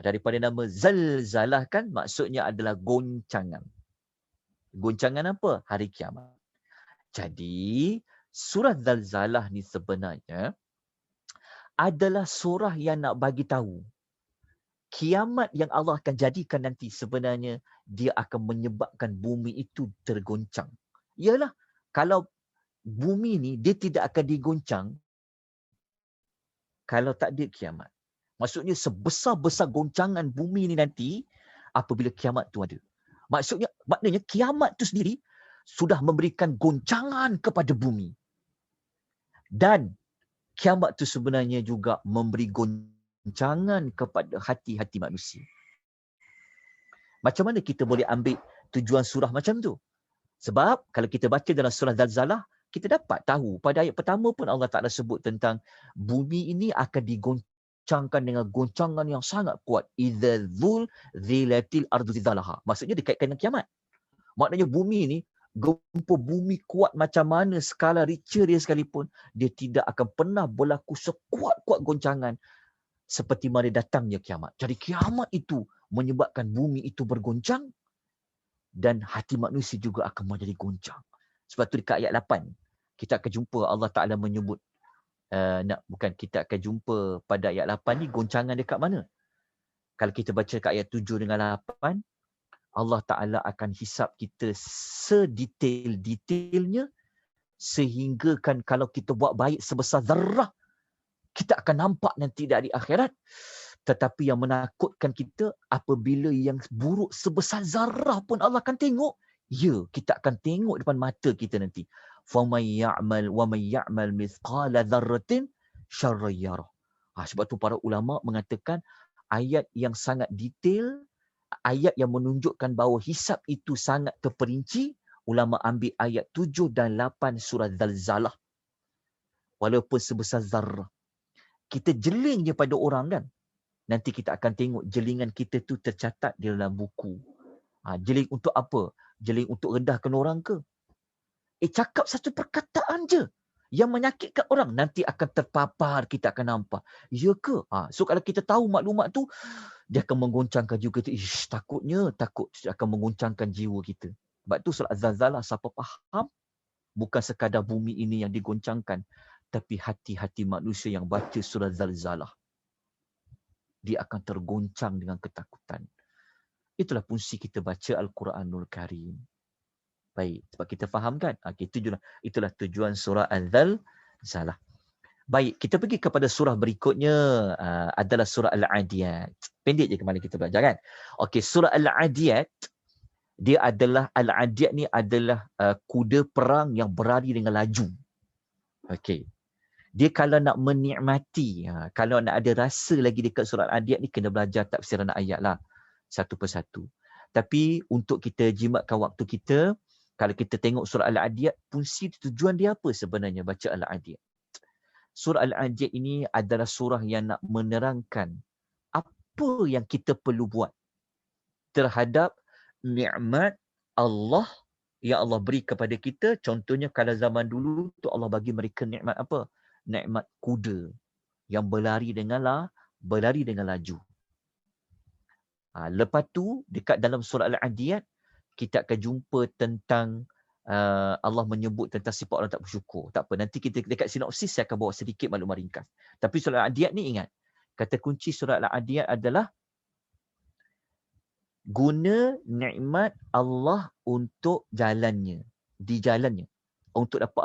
daripada nama Zalzalah kan maksudnya adalah goncangan. Goncangan apa? Hari kiamat. Jadi, surah Zalzalah ni sebenarnya adalah surah yang nak bagi tahu kiamat yang Allah akan jadikan nanti sebenarnya dia akan menyebabkan bumi itu tergoncang. Yalah, kalau bumi ni dia tidak akan digoncang kalau tak ada kiamat. Maksudnya sebesar-besar goncangan bumi ni nanti apabila kiamat tu ada. Maknanya kiamat tu sendiri sudah memberikan goncangan kepada bumi. Dan kiamat tu sebenarnya juga memberi goncangan kepada hati-hati manusia. Macam mana kita boleh ambil tujuan surah macam tu? Sebab kalau kita baca dalam surah Zalzalah, kita dapat tahu pada ayat pertama pun Allah Ta'ala sebut tentang bumi ini akan digoncangkan digoncangkan dengan goncangan yang sangat kuat. Idza zilatil ardu zilzalaha. Maksudnya dikaitkan dengan kiamat. Maknanya bumi ni, gempa bumi kuat macam mana skala Richter dia sekalipun, dia tidak akan pernah berlaku sekuat-kuat goncangan seperti mana datangnya kiamat. Jadi kiamat itu menyebabkan bumi itu bergoncang dan hati manusia juga akan menjadi goncang. Sebab tu dekat ayat 8 kita akan jumpa Allah Ta'ala menyebut kita akan jumpa pada ayat 8 ni goncangan dekat mana. Kalau kita baca kat ayat 7 dengan 8, Allah Ta'ala akan hisap kita sedetail-detailnya sehingga kan kalau kita buat baik sebesar zarrah, kita akan nampak nanti dari akhirat. Tetapi yang menakutkan kita, apabila yang buruk sebesar zarrah pun Allah akan tengok, ya, kita akan tengok depan mata kita nanti. فَمَنْ يَعْمَلْ وَمَنْ يَعْمَلْ مِثْقَالَ ذَرَّةٍ شَرًّا يَرَهُ. Sebab tu para ulama mengatakan ayat yang sangat detail, ayat yang menunjukkan bahawa hisab itu sangat terperinci, ulama ambil ayat 7 dan 8 surah Zalzalah. Walaupun sebesar zarrah. Kita jeling je pada orang kan, nanti kita akan tengok jelingan kita tu tercatat di dalam buku. Jeling untuk apa? Jeling untuk rendahkan orang ke? Cakap satu perkataan je yang menyakitkan orang, nanti akan terpapar, kita akan nampak. Ya ke? So kalau kita tahu maklumat tu, dia akan menggoncangkan juga. Takut akan menggoncangkan jiwa kita. Sebab tu surah Az-Zalzalah, siapa faham, bukan sekadar bumi ini yang digoncangkan, tapi hati-hati manusia yang baca surah Zalzalah, dia akan tergoncang dengan ketakutan. Itulah fungsi kita baca Al-Quranul Karim. Baik, sebab kita faham kan? Itulah tujuan surah Al-Zalzalah. Baik, kita pergi kepada surah berikutnya, adalah surah Al-Adiyat. Pendek je kemarin kita belajar kan? Okey, surah Al-Adiyat, dia adalah, Al-Adiyat ni adalah kuda perang yang berlari dengan laju. Okey. Dia kalau nak menikmati, kalau nak ada rasa lagi dekat surah Al-Adiyat ni, kena belajar tafsiran ayat lah, satu persatu. Tapi untuk kita jimatkan waktu kita, kalau kita tengok surah Al-Adiyat, fungsi tujuan dia apa sebenarnya baca Al-Adiyat? Surah Al-Adiyat ini adalah surah yang nak menerangkan apa yang kita perlu buat terhadap nikmat Allah yang Allah beri kepada kita. Contohnya kalau zaman dulu tu Allah bagi mereka nikmat apa? Nikmat kuda yang berlari dengan laju. Lepas tu dekat dalam surah Al-Adiyat kita akan jumpa tentang Allah menyebut tentang sifat orang tak bersyukur. Tak apa, nanti kita dekat sinopsis saya akan bawa sedikit maklumat ringkas. Tapi surah Al-Adiyat ni ingat, kata kunci surah Al-Adiyat adalah guna nikmat Allah untuk jalannya, untuk dapat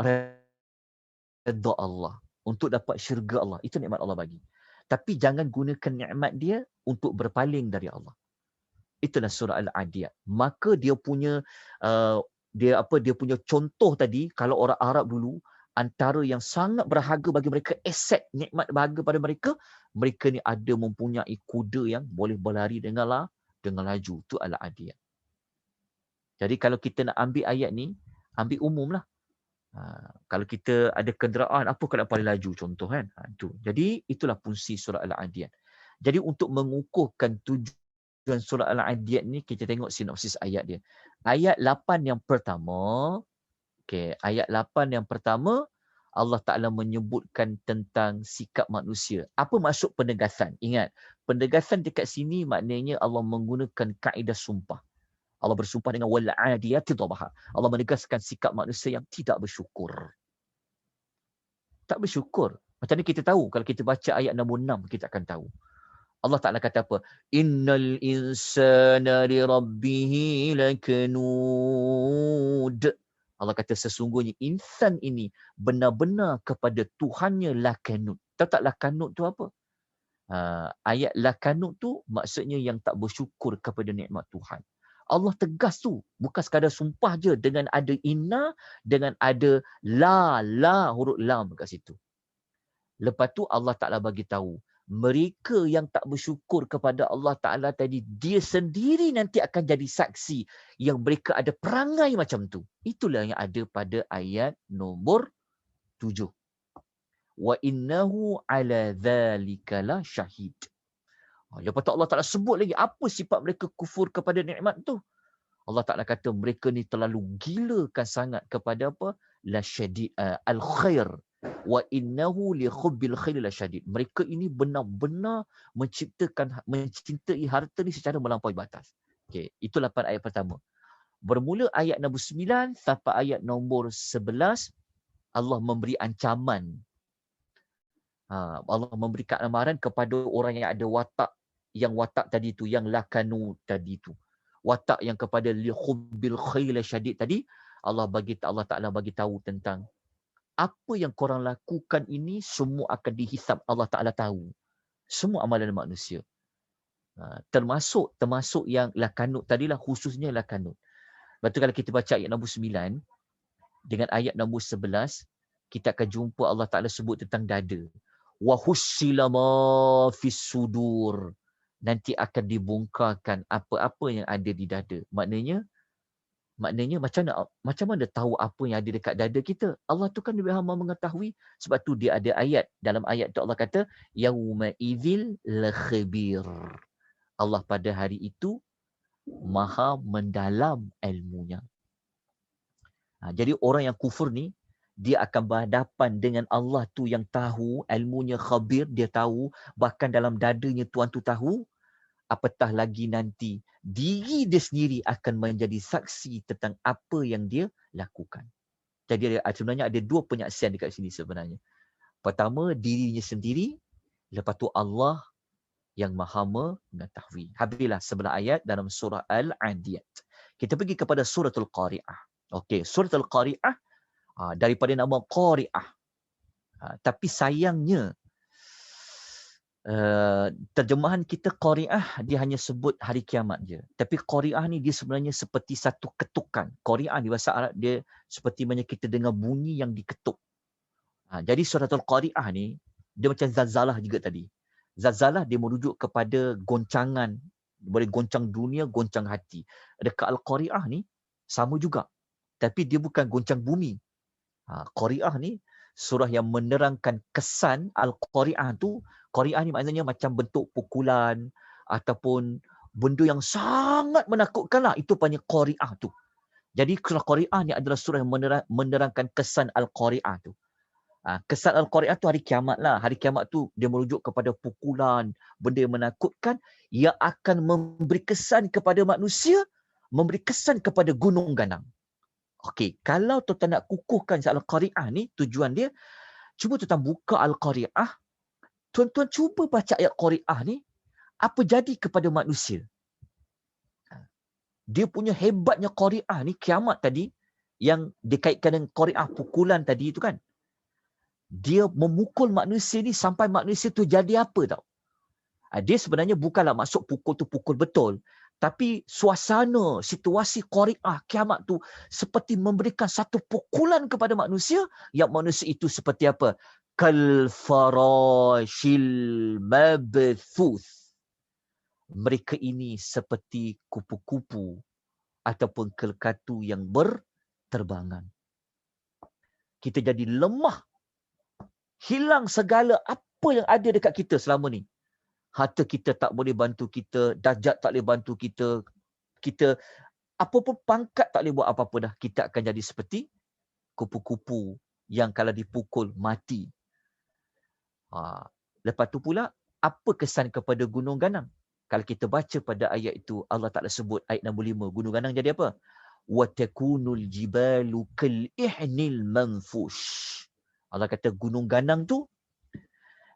redha Allah, untuk dapat syurga Allah. Itu nikmat Allah bagi. Tapi jangan gunakan nikmat dia untuk berpaling dari Allah. Itulah surah Al-Adiyat. Maka dia punya dia punya contoh tadi, kalau orang Arab dulu, antara yang sangat berharga bagi mereka, aset nikmat berharga pada mereka, mereka ni ada mempunyai kuda yang boleh berlari dengan laju. Itu Al-Adiyat. Jadi kalau kita nak ambil ayat ni, ambil umum lah. Kalau kita ada kenderaan, apa kalau paling laju contoh kan? Itu. Jadi itulah fungsi surah Al-Adiyat. Jadi untuk mengukuhkan tujuan surah Al-Adiyat ni, kita tengok sinopsis ayat dia. Ayat 8 yang pertama, ayat 8 yang pertama, Allah Ta'ala menyebutkan tentang sikap manusia. Apa maksud penegasan? Ingat, penegasan dekat sini maknanya Allah menggunakan kaedah sumpah. Allah bersumpah dengan wal-'adiyati dhabha. Allah menegaskan sikap manusia yang tidak bersyukur. Tak bersyukur. Macam ni kita tahu, kalau kita baca ayat nombor 6, kita akan tahu. Allah Ta'ala kata apa? Innal insana li rabbihi lakanud. Allah kata sesungguhnya insan ini benar-benar kepada Tuhannya lakanud. Tahu tak lakanud tu apa? Ayat lakanud tu maksudnya yang tak bersyukur kepada nikmat Tuhan. Allah tegas tu. Bukan sekadar sumpah je dengan ada inna, dengan ada la, huruf lam kat situ. Lepas tu Allah Ta'ala bagi tahu, mereka yang tak bersyukur kepada Allah Ta'ala tadi, dia sendiri nanti akan jadi saksi yang mereka ada perangai macam tu. Itulah yang ada pada ayat nombor 7. wa innahu ala dzalika la syahid. Lepas tu Allah Ta'ala sebut lagi apa sifat mereka kufur kepada nikmat tu. Allah Ta'ala kata mereka ni terlalu gilakan sangat kepada apa? La syadid al-khair. Wa innahu li khubbil khair la syadid. Mereka ini benar-benar mencintai harta ni secara melampaui batas. Okey, itu 8 ayat pertama. Bermula ayat nombor 9 sampai ayat nombor 11 Allah memberi ancaman. Allah memberikan amaran kepada orang yang ada watak tadi tu, yang lakanu tadi tu. Watak yang kepada li khubbil khair la syadid tadi, Allah Ta'ala bagi tahu tentang apa yang korang lakukan ini semua akan dihisap. Allah Ta'ala tahu semua amalan manusia. Termasuk yang lakanut tadilah, khususnya lakanut. Lepas tu kalau kita baca ayat nombor 9 dengan ayat nombor 11, kita akan jumpa Allah Ta'ala sebut tentang dada. Wa hussila ma fis sudur. Nanti akan dibongkarkan apa-apa yang ada di dada. Maknanya macam mana tahu apa yang ada dekat dada kita? Allah tu kan lebih maha mengetahui. Sebab tu dia ada ayat. Dalam ayat tu Allah kata, yauma idzil la khabir. Allah pada hari itu maha mendalam ilmunya. Jadi orang yang kufur ni, dia akan berhadapan dengan Allah tu yang tahu, ilmunya khabir, dia tahu, bahkan dalam dadanya Tuhan tu tahu, apatah lagi nanti diri dia sendiri akan menjadi saksi tentang apa yang dia lakukan. Jadi sebenarnya ada dua penyaksian dekat sini sebenarnya. Pertama, dirinya sendiri, lepas tu Allah yang maha mengetahui. Habislah 11 ayat dalam surah Al-Adiyat. Kita pergi kepada suratul Qari'ah. Okey, suratul Qari'ah daripada nama Qari'ah. Tapi sayangnya terjemahan kita Qari'ah dia hanya sebut hari kiamat je. Tapi Qari'ah ni dia sebenarnya seperti satu ketukan. Qari'ah di bahasa Arab dia seperti mana kita dengar bunyi yang diketuk. Jadi suratul Qari'ah ni dia macam zalzalah juga tadi. Zalzalah dia merujuk kepada goncangan, boleh goncang dunia, goncang hati. Dekat Al-Qari'ah ni sama juga. Tapi dia bukan goncang bumi. Qari'ah ni surah yang menerangkan kesan Al-Qari'ah tu. Qari'ah ni maknanya macam bentuk pukulan ataupun benda yang sangat menakutkan lah. Itu panggil Qari'ah tu. Jadi surah Qari'ah ni adalah surah yang menerangkan kesan Al-Qari'ah tu. Kesan Al-Qari'ah tu hari kiamat lah. Hari kiamat tu dia merujuk kepada pukulan, benda yang menakutkan yang akan memberi kesan kepada manusia, memberi kesan kepada gunung ganang. Okey, kalau tuan-tuan nak kukuhkan Al-Qari'ah ni, tujuan dia, cuba tuan-tuan buka Al-Qari'ah, tuan-tuan cuba baca ayat Qari'ah ni, apa jadi kepada manusia? Dia punya hebatnya Qari'ah ni, kiamat tadi, yang dikaitkan dengan Qari'ah pukulan tadi itu kan, dia memukul manusia ni sampai manusia tu jadi apa tau? Dia sebenarnya bukanlah maksud pukul tu pukul betul, tapi suasana, situasi Qari'ah kiamat tu seperti memberikan satu pukulan kepada manusia, yang manusia itu seperti apa? Kal farashil mabthuth. Mereka ini seperti kupu-kupu ataupun kelkatu yang berterbangan. Kita jadi lemah. Hilang segala apa yang ada dekat kita selama ni. Harta kita tak boleh bantu kita, darjat tak boleh bantu kita, kita apa pun pangkat tak boleh buat apa-apa dah. Kita akan jadi seperti kupu-kupu yang kalau dipukul mati. Lepas tu pula, apa kesan kepada gunung ganang? Kalau kita baca pada ayat itu, Allah Ta'ala sebut ayat nombor 5, gunung ganang jadi apa? وَتَكُونُ الْجِبَالُ كَالْإِحْنِ الْمَنْفُوشِ. Allah kata gunung ganang tu,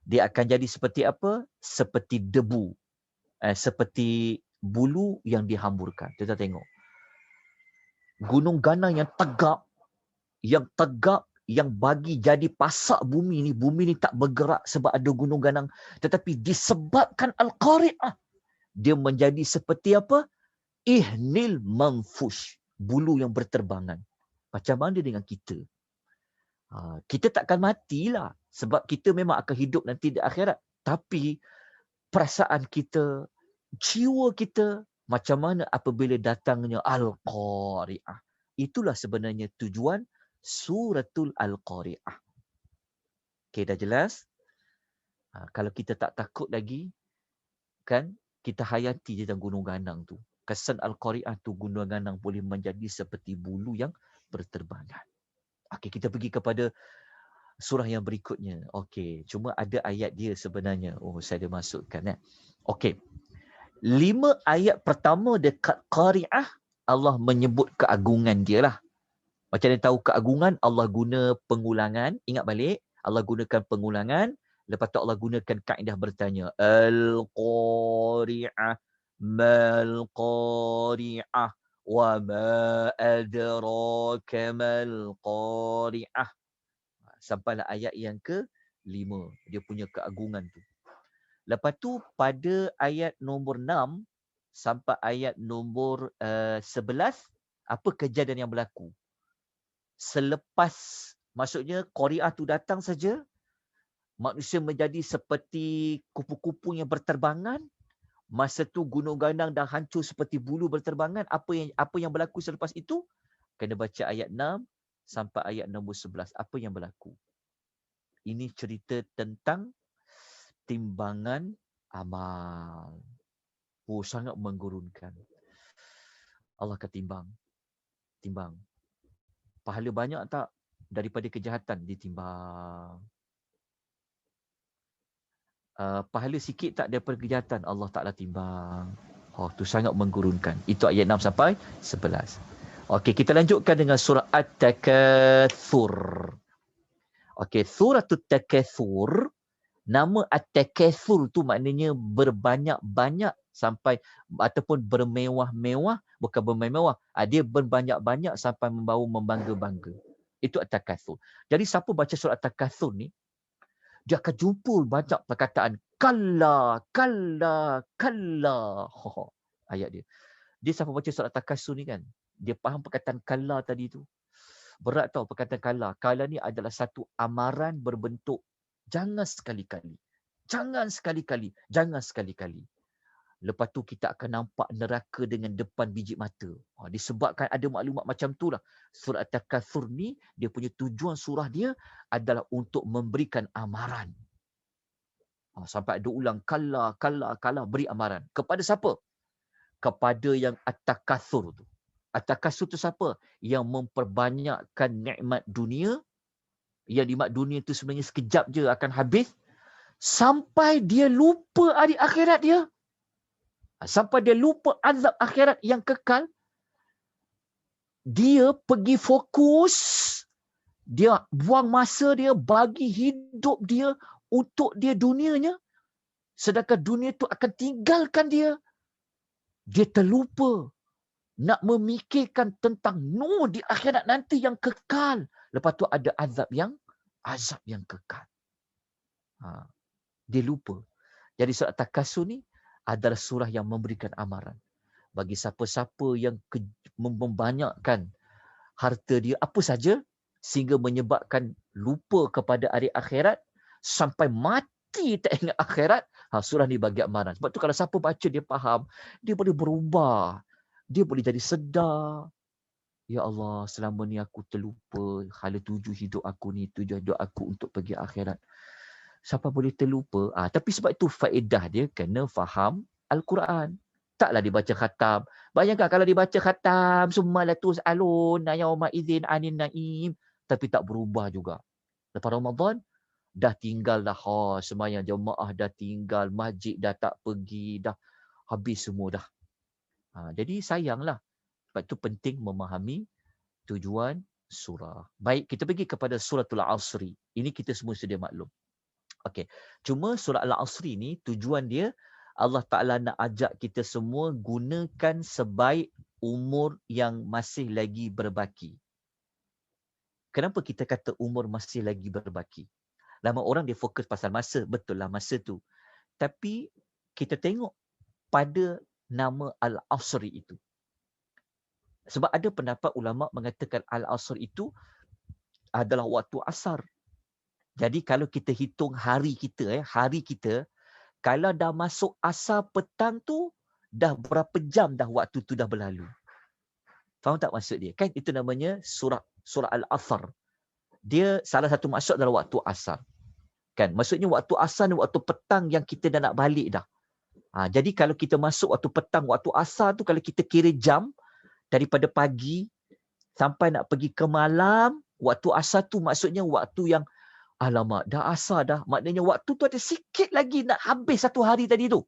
dia akan jadi seperti apa? Seperti debu. Seperti bulu yang dihamburkan. Kita tengok. Gunung ganang yang tegak, yang bagi jadi pasak bumi ni tak bergerak sebab ada gunung ganang. Tetapi disebabkan Al-Qari'ah, dia menjadi seperti apa? Ihnil manfush. Bulu yang berterbangan. Macam mana dengan kita? Kita takkan matilah. Sebab kita memang akan hidup nanti di akhirat. Tapi perasaan kita, jiwa kita, macam mana apabila datangnya Al-Qari'ah. Itulah sebenarnya tujuan suratul Al-Qari'ah. Okey, dah jelas? Kalau kita tak takut lagi, kan, kita hayati je dalam gunung ganang tu. Kesan Al-Qari'ah tu, gunung ganang boleh menjadi seperti bulu yang berterbangan. Okey, kita pergi kepada surah yang berikutnya. Okey, cuma ada ayat dia sebenarnya. Oh, saya ada masukkan. Okey. 5 ayat pertama dekat Qari'ah, Allah menyebut keagungan dia lah. Macam dia tahu keagungan, Allah guna pengulangan. Ingat balik, Allah gunakan pengulangan. Lepas tu Allah gunakan kaedah bertanya. Al-Qari'ah, Mal-Qari'ah, wa ma adraka mal-Qari'ah. Sampailah ayat yang ke-5. Dia punya keagungan tu. Lepas tu pada ayat nombor 6 sampai ayat nombor 11, apa kejadian yang berlaku? Selepas, maksudnya Qari'ah tu datang saja, manusia menjadi seperti kupu-kupu yang berterbangan. Masa tu gunung ganang dah hancur seperti bulu berterbangan. Apa yang berlaku selepas itu? Kena baca ayat 6 sampai ayat nombor 11. Apa yang berlaku? Ini cerita tentang timbangan amal. Oh, sangat menggurunkan. Allah akan timbang. Pahala banyak tak daripada kejahatan? Ditimbang. Pahala sikit tak daripada kejahatan? Allah Ta'ala timbang. Oh, tu sangat menggurunkan. Itu ayat 6 sampai 11. Okey, kita lanjutkan dengan surah At-Takatsur. Okey, surah At-Takatsur, nama At-Takatsur tu maknanya berbanyak-banyak sampai, ataupun bermewah-mewah, bukan bermewah. Dia berbanyak-banyak sampai membawa membangga-bangga. Itu At-Takatsur. Jadi siapa baca surah At-Takatsur ni, dia akan jumpa banyak perkataan kalla, kalla, kalla. Ayat dia. Dia siapa baca surah At-Takatsur ni kan, dia faham perkataan kalla tadi tu. Berat tau perkataan kalla. Kalla ni adalah satu amaran berbentuk jangan sekali-kali. Jangan sekali-kali. Jangan sekali-kali. Lepas tu kita akan nampak neraka dengan depan biji mata. Disebabkan ada maklumat macam tu lah. Surah At-Takatsur ni, dia punya tujuan surah dia adalah untuk memberikan amaran. Sampai ada ulang kalla, kalla, kalla, beri amaran. Kepada siapa? Kepada yang At-Takatsur tu. At-Takatsur tu siapa? Yang memperbanyakkan nikmat dunia. Yang nikmat dunia tu sebenarnya sekejap je akan habis. Sampai dia lupa hari akhirat dia. Sampai dia lupa azab akhirat yang kekal. Dia pergi fokus. Dia buang masa dia, bagi hidup dia untuk dia dunianya. Sedangkan dunia tu akan tinggalkan dia. Dia terlupa nak memikirkan tentang nur di akhirat nanti yang kekal. Lepas tu ada azab yang kekal. Dia lupa. Jadi surah At-Takatsur ni adalah surah yang memberikan amaran. Bagi siapa-siapa yang membanyakkan harta dia apa saja, sehingga menyebabkan lupa kepada hari akhirat, sampai mati tak ingat akhirat, surah ni bagi amaran. Sebab tu kalau siapa baca dia faham, dia boleh berubah. Dia boleh jadi sedar. Ya Allah, selama ni aku terlupa hala tuju hidup aku ni, tujuan hidup aku untuk pergi akhirat. Siapa boleh terlupa? Tapi sebab itu faedah dia kena faham Al-Quran. Taklah dibaca khatam. Bayangkan kalau dibaca khatam, summa latus'alun yawma idzin 'anil na'im, tapi tak berubah juga. Lepas Ramadan, dah tinggal dah. Sembahyang jemaah dah tinggal, masjid dah tak pergi, dah habis semua dah. Jadi sayanglah. Sebab itu penting memahami tujuan surah. Baik, kita pergi kepada suratul Asri. Ini kita semua sedia maklum. Okey. Cuma surah Al-Asri ni tujuan dia, Allah Ta'ala nak ajak kita semua gunakan sebaik umur yang masih lagi berbaki. Kenapa kita kata umur masih lagi berbaki? Lama orang dia fokus pasal masa. Betul lah masa tu. Tapi kita tengok pada nama Al-Asri itu. Sebab ada pendapat ulama mengatakan Al-Asr itu adalah waktu asar. Jadi kalau kita hitung hari kita, kalau dah masuk asar petang tu, dah berapa jam dah waktu tu dah berlalu. Faham tak maksud dia? Kan itu namanya surah Al-Asr. Dia salah satu maksud adalah waktu asar. Kan? Maksudnya waktu asar ni waktu petang yang kita dah nak balik dah. Jadi kalau kita masuk waktu petang, waktu asar tu kalau kita kira jam daripada pagi sampai nak pergi ke malam, waktu asar tu maksudnya waktu yang alamak, dah asar dah. Maknanya waktu tu ada sikit lagi nak habis satu hari tadi tu.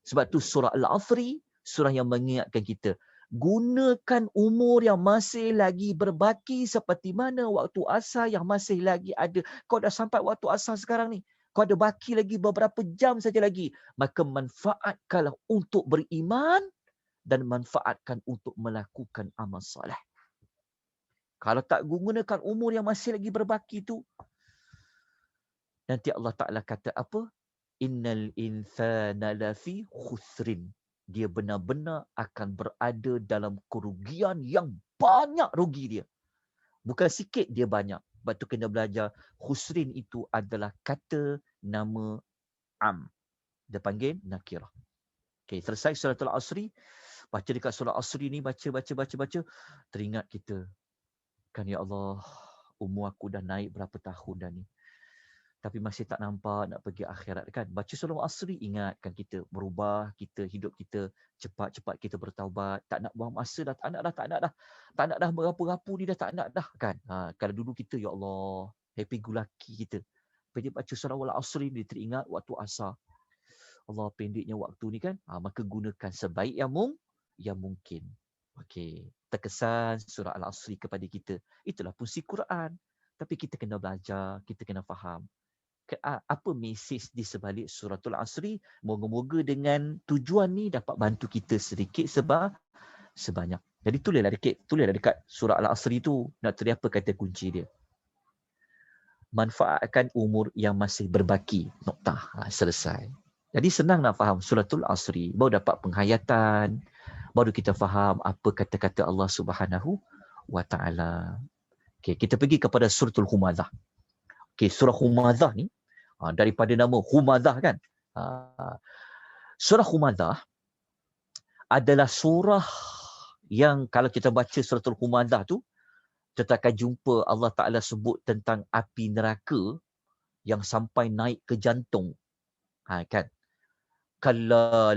Sebab tu surah Al-Asri, surah yang mengingatkan kita. Gunakan umur yang masih lagi berbaki seperti mana waktu asar yang masih lagi ada. Kau dah sampai waktu asar sekarang ni. Kau ada baki lagi beberapa jam saja lagi. Maka manfaatkanlah untuk beriman dan manfaatkan untuk melakukan amal soleh. Kalau tak gunakan umur yang masih lagi berbaki tu, nanti Allah Ta'ala kata apa? Innal insana lafi khusrin. Dia benar-benar akan berada dalam kerugian yang banyak rugi dia. Bukan sikit, dia banyak. Sebab tu kena belajar. Khusrin itu adalah kata nama am. Dia panggil nakirah. Okay, selesai surah Al-Asri. Baca dekat surah Al-Asri ni, baca. Teringat kita. Kan ya Allah, umur aku dah naik berapa tahun dah ni. Tapi masih tak nampak nak pergi akhirat kan. Baca surah Al-Asri, ingatkan kita berubah, kita hidup kita cepat-cepat kita bertaubat, tak nak buang masa dah, tak nak dah berapu-rapu ni dah tak nak dah kan. Kalau dulu kita ya Allah, happy go lucky kita. Bila baca surah Al-Asri dia teringat waktu asar. Allah, pendeknya waktu ni kan. Maka gunakan sebaik yang mungkin. Okey, terkesan surah Al-Asri kepada kita. Itulah fungsi Quran. Tapi kita kena belajar, kita kena faham. Apa mesej di sebalik suratul Asri. Moga-moga dengan tujuan ni dapat bantu kita sedikit sebanyak. Jadi tulislah dekat surah Al-Asri tu. Nak tulis apa kata kunci dia. Manfaatkan umur yang masih berbaki. Noktah. Selesai. Jadi senang nak faham suratul Asri. Baru dapat penghayatan. Baru kita faham apa kata-kata Allah Subhanahu wa Ta'ala. Okay, kita pergi kepada suratul Humazah. Okay, surah Humazah ni, daripada nama Humazah kan. Surah Humazah adalah surah yang kalau kita baca suratul Humazah tu, kita akan jumpa Allah Ta'ala sebut tentang api neraka yang sampai naik ke jantung. Kan? Kalau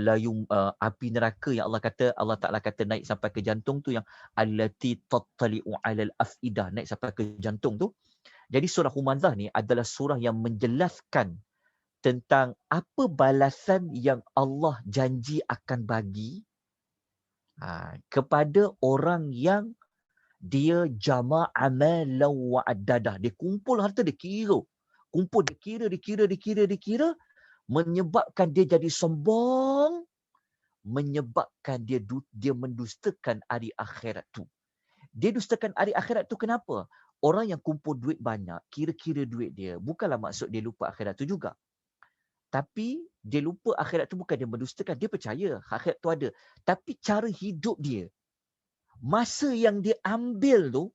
api neraka yang Allah Ta'ala kata naik sampai ke jantung tu, yang allati tattali'u 'alal afidah, naik sampai ke jantung tu. Jadi surah Humazah ni adalah surah yang menjelaskan tentang apa balasan yang Allah janji akan bagi kepada orang yang dia jama' amalan wa addadah. Dia kumpul harta, dia kira. Kumpul, dia kira, menyebabkan dia jadi sombong, menyebabkan dia mendustakan hari akhirat tu. Dia dustakan hari akhirat tu kenapa? Orang yang kumpul duit banyak, kira-kira duit dia, bukanlah maksud dia lupa akhirat tu juga. Tapi dia lupa akhirat tu bukan dia mendustakan, dia percaya akhirat tu ada. Tapi cara hidup dia, masa yang dia ambil tu,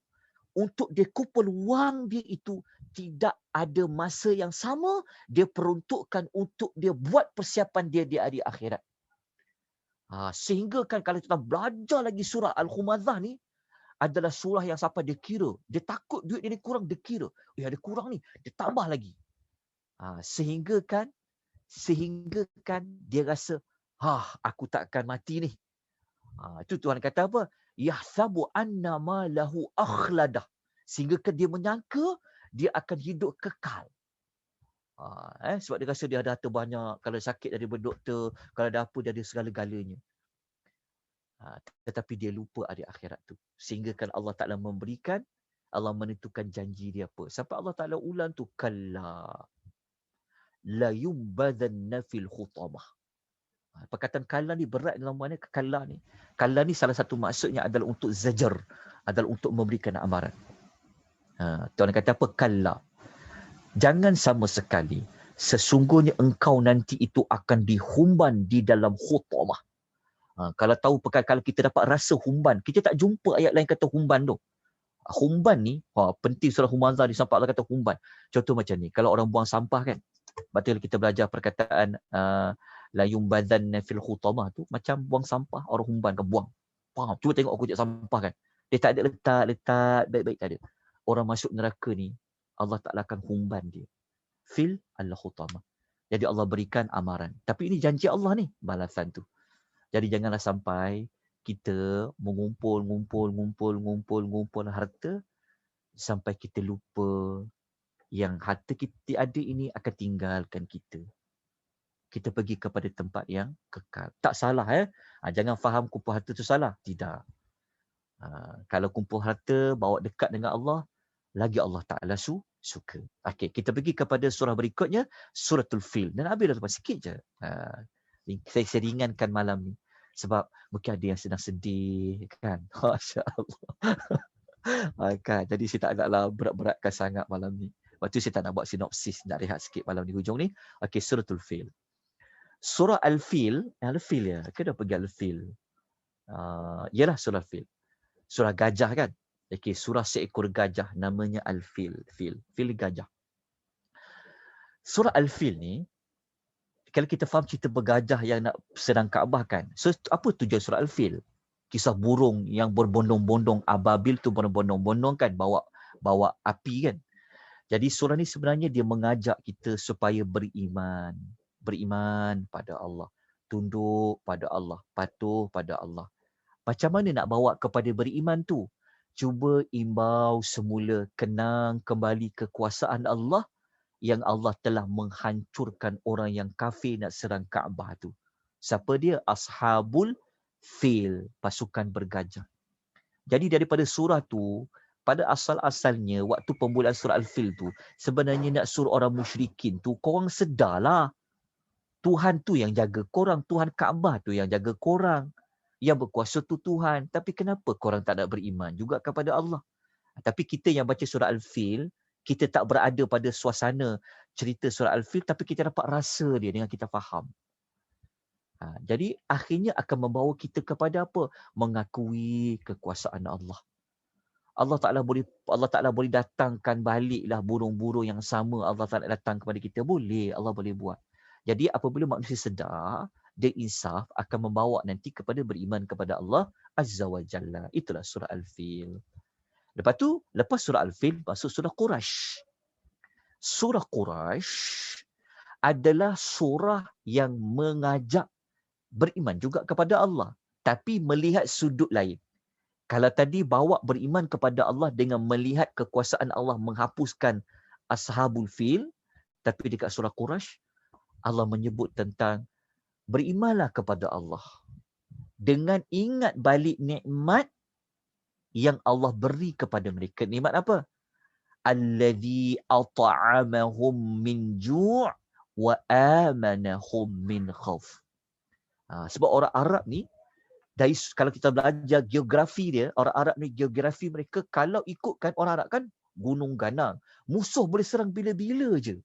untuk dia kumpul wang dia itu, tidak ada masa yang sama dia peruntukkan untuk dia buat persiapan dia di hari akhirat. Sehingga kan kalau kita belajar lagi surah Al-Humazah ni, adalah surah yang sampai dia kira. Dia takut duit dia kurang, dia kira. Ada kurang ni, dia tambah lagi. Sehingga kan dia rasa, aku takkan mati ni. Itu Tuhan kata apa? Yahsabu anna ma lahu akhladah. Sehingga kan dia menyangka dia akan hidup kekal. Sebab dia rasa dia ada harta banyak. Kalau sakit dia berdoktor. Kalau ada apa dia ada segala-galanya. Tetapi dia lupa hari akhirat tu. Sehingga kan Allah Ta'ala memberikan, Allah menentukan janji dia apa. Sampai Allah Ta'ala ulang tu, kalla la yumbadhanna fil khutamah. Perkataan kalla ni berat dalam mana kalla ni. Kalla ni salah satu maksudnya adalah untuk zajar, adalah untuk memberikan amaran. Tuhan kata apa? Kalla. Jangan sama sekali. Sesungguhnya engkau nanti itu akan dihumban di dalam khutamah. Kalau tahu kalau kita dapat rasa humban, kita tak jumpa ayat lain kata humban tu. Humban ni, penting surah Humazah ni sampai Allah kata humban. Contoh macam ni, kalau orang buang sampah kan, betul kita belajar perkataan la yumbadzanna fil khutamah tu, macam buang sampah, orang humban kan buang. Cuba tengok aku sampah kan. Dia tak ada letak baik-baik, tak ada. Orang masuk neraka ni, Allah Ta'ala akan humban dia. fil al-khutamah. Jadi Allah berikan amaran. Tapi ini janji Allah ni, balasan tu. Jadi janganlah sampai kita mengumpul harta sampai kita lupa yang harta kita ada ini akan tinggalkan kita. Kita pergi kepada tempat yang kekal. Tak salah jangan faham kumpul harta tu salah. Tidak. Kalau kumpul harta bawa dekat dengan Allah, lagi Allah Ta'ala suka. Okey, kita pergi kepada surah berikutnya, Suratul Fil. Dan habis dah sikit je. Saya ringankan malam ni. Sebab mungkin ada yang sedang sedih, kan? Masya Allah. Kan? Jadi saya tak agaklah berat-beratkan sangat malam ni. Lepas tu saya tak nak buat sinopsis, nak rehat sikit malam ni hujung ni. Okey, Suratul Fil. Surah Al-Fil, Al-Fil ya. Kita dah pergi Al-Fil. Yalah surah Fil. Surah gajah kan? Okey, surah seekor gajah namanya Al-Fil. Fil gajah. Surah Al-Fil ni, kalau kita faham cerita bergajah yang nak serang Kaabah kan. So, apa tujuan surah Al-Fil? Kisah burung yang berbondong-bondong, ababil tu berbondong-bondong kan, bawa api kan. Jadi surah ni sebenarnya dia mengajak kita supaya beriman. Beriman pada Allah. Tunduk pada Allah. Patuh pada Allah. Macam mana nak bawa kepada beriman tu? Cuba imbau semula, kenang kembali kekuasaan Allah yang Allah telah menghancurkan orang yang kafir nak serang Kaabah tu. Siapa dia? Ashabul Fil, pasukan bergajah. Jadi daripada surah tu, pada asal-asalnya, waktu pembulaan surah Al-Fil tu, sebenarnya nak suruh orang musyrikin tu, korang sedarlah. Tuhan tu yang jaga korang, Tuhan Kaabah tu yang jaga korang. Yang berkuasa tu Tuhan. Tapi kenapa korang tak nak beriman juga kepada Allah? Tapi kita yang baca surah Al-Fil, kita tak berada pada suasana cerita surah Al-Fil, tapi kita dapat rasa dia dengan kita faham. Jadi akhirnya akan membawa kita kepada apa? Mengakui kekuasaan Allah. Allah Ta'ala boleh datangkan baliklah burung-burung yang sama Allah Ta'ala datang kepada kita. Boleh, Allah boleh buat. Jadi apabila manusia sedar, dia insaf akan membawa nanti kepada beriman kepada Allah Azza wa Jalla. Itulah surah Al-Fil. Lepas surah Al-Fil, masuk surah Quraisy. Surah Quraisy adalah surah yang mengajak beriman juga kepada Allah. Tapi melihat sudut lain. Kalau tadi bawa beriman kepada Allah dengan melihat kekuasaan Allah menghapuskan Ashabul Fil, tapi dekat surah Quraisy, Allah menyebut tentang berimanlah kepada Allah dengan ingat balik nikmat yang Allah beri kepada mereka. Nikmat apa? Allazi at'amahum min ju' wa amanahum min khauf. Sebab orang Arab ni, kalau kita belajar geografi dia, orang Arab ni geografi mereka, kalau ikutkan orang Arab kan gunung ganang, musuh boleh serang bila-bila je.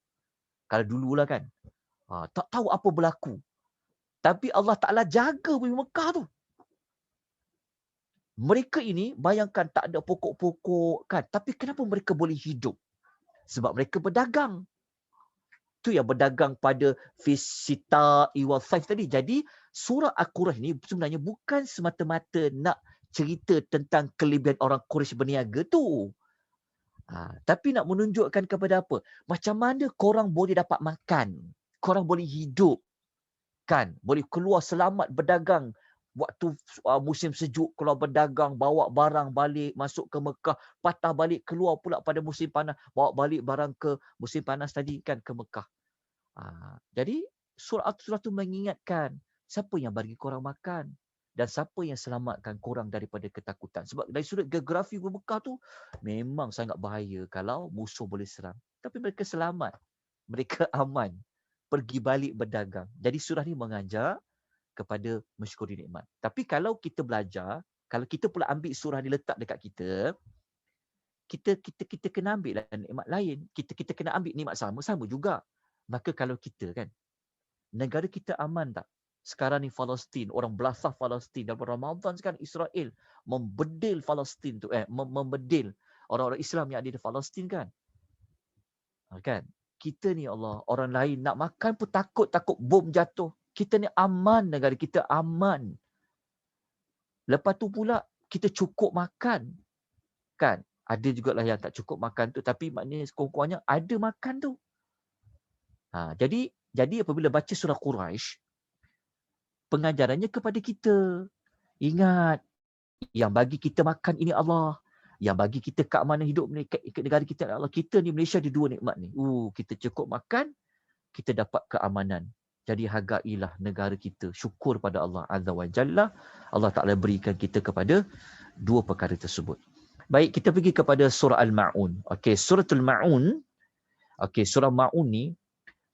Kalau dululah kan. Tak tahu apa berlaku. Tapi Allah Ta'ala jaga bumi Mekah tu. Mereka ini, bayangkan tak ada pokok-pokok kan. Tapi kenapa mereka boleh hidup? Sebab mereka berdagang. Tu yang berdagang pada Fisita Iwal Saif tadi. Jadi surah Al-Quraisy ni sebenarnya bukan semata-mata nak cerita tentang kelebihan orang Quraisy berniaga tu. Tapi nak menunjukkan kepada apa? Macam mana korang boleh dapat makan. Korang boleh hidup. Kan? Boleh keluar selamat berdagang. Waktu musim sejuk, keluar berdagang, bawa barang balik, masuk ke Mekah, patah balik, keluar pula pada musim panas, bawa balik barang ke musim panas tadi kan ke Mekah. Jadi surah tu mengingatkan siapa yang bagi korang makan dan siapa yang selamatkan korang daripada ketakutan. Sebab dari sudut geografi Mekah tu memang sangat bahaya kalau musuh boleh serang. Tapi mereka selamat. Mereka aman. Pergi balik berdagang. Jadi surah ni mengajar kepada mensyukuri nikmat. Tapi kalau kita belajar, kalau kita pula ambil surah ni letak dekat kita, kita kena ambil lah nikmat lain. Kita kena ambil nikmat sama juga. Maka kalau kita kan, negara kita aman tak? Sekarang ni Palestin, orang belasah Palestin. Dalam Ramadan sekarang Israel membedil Palestin tu, membedil orang-orang Islam yang ada di Palestin kan. Kan? Kita ni Allah, orang lain nak makan pun takut bom jatuh. Kita ni aman, negara kita aman. Lepas tu pula kita cukup makan. Kan? Ada jugalah yang tak cukup makan tu, tapi maknanya sekurang-kurangnya ada makan tu. Jadi apabila baca surah Quraisy, pengajarannya kepada kita. Ingat, yang bagi kita makan ini Allah. Yang bagi kita keamanan hidup ke negara kita Allah. Kita ni Malaysia ada 2 nikmat ni. Kita cukup makan, kita dapat keamanan. Jadi hargailah negara kita. Syukur pada Allah Azza wa Jalla. Allah Ta'ala berikan kita kepada 2 perkara tersebut. Baik, kita pergi kepada surah Al-Ma'un. Okey, suratul Ma'un. Okey, surah Ma'un ni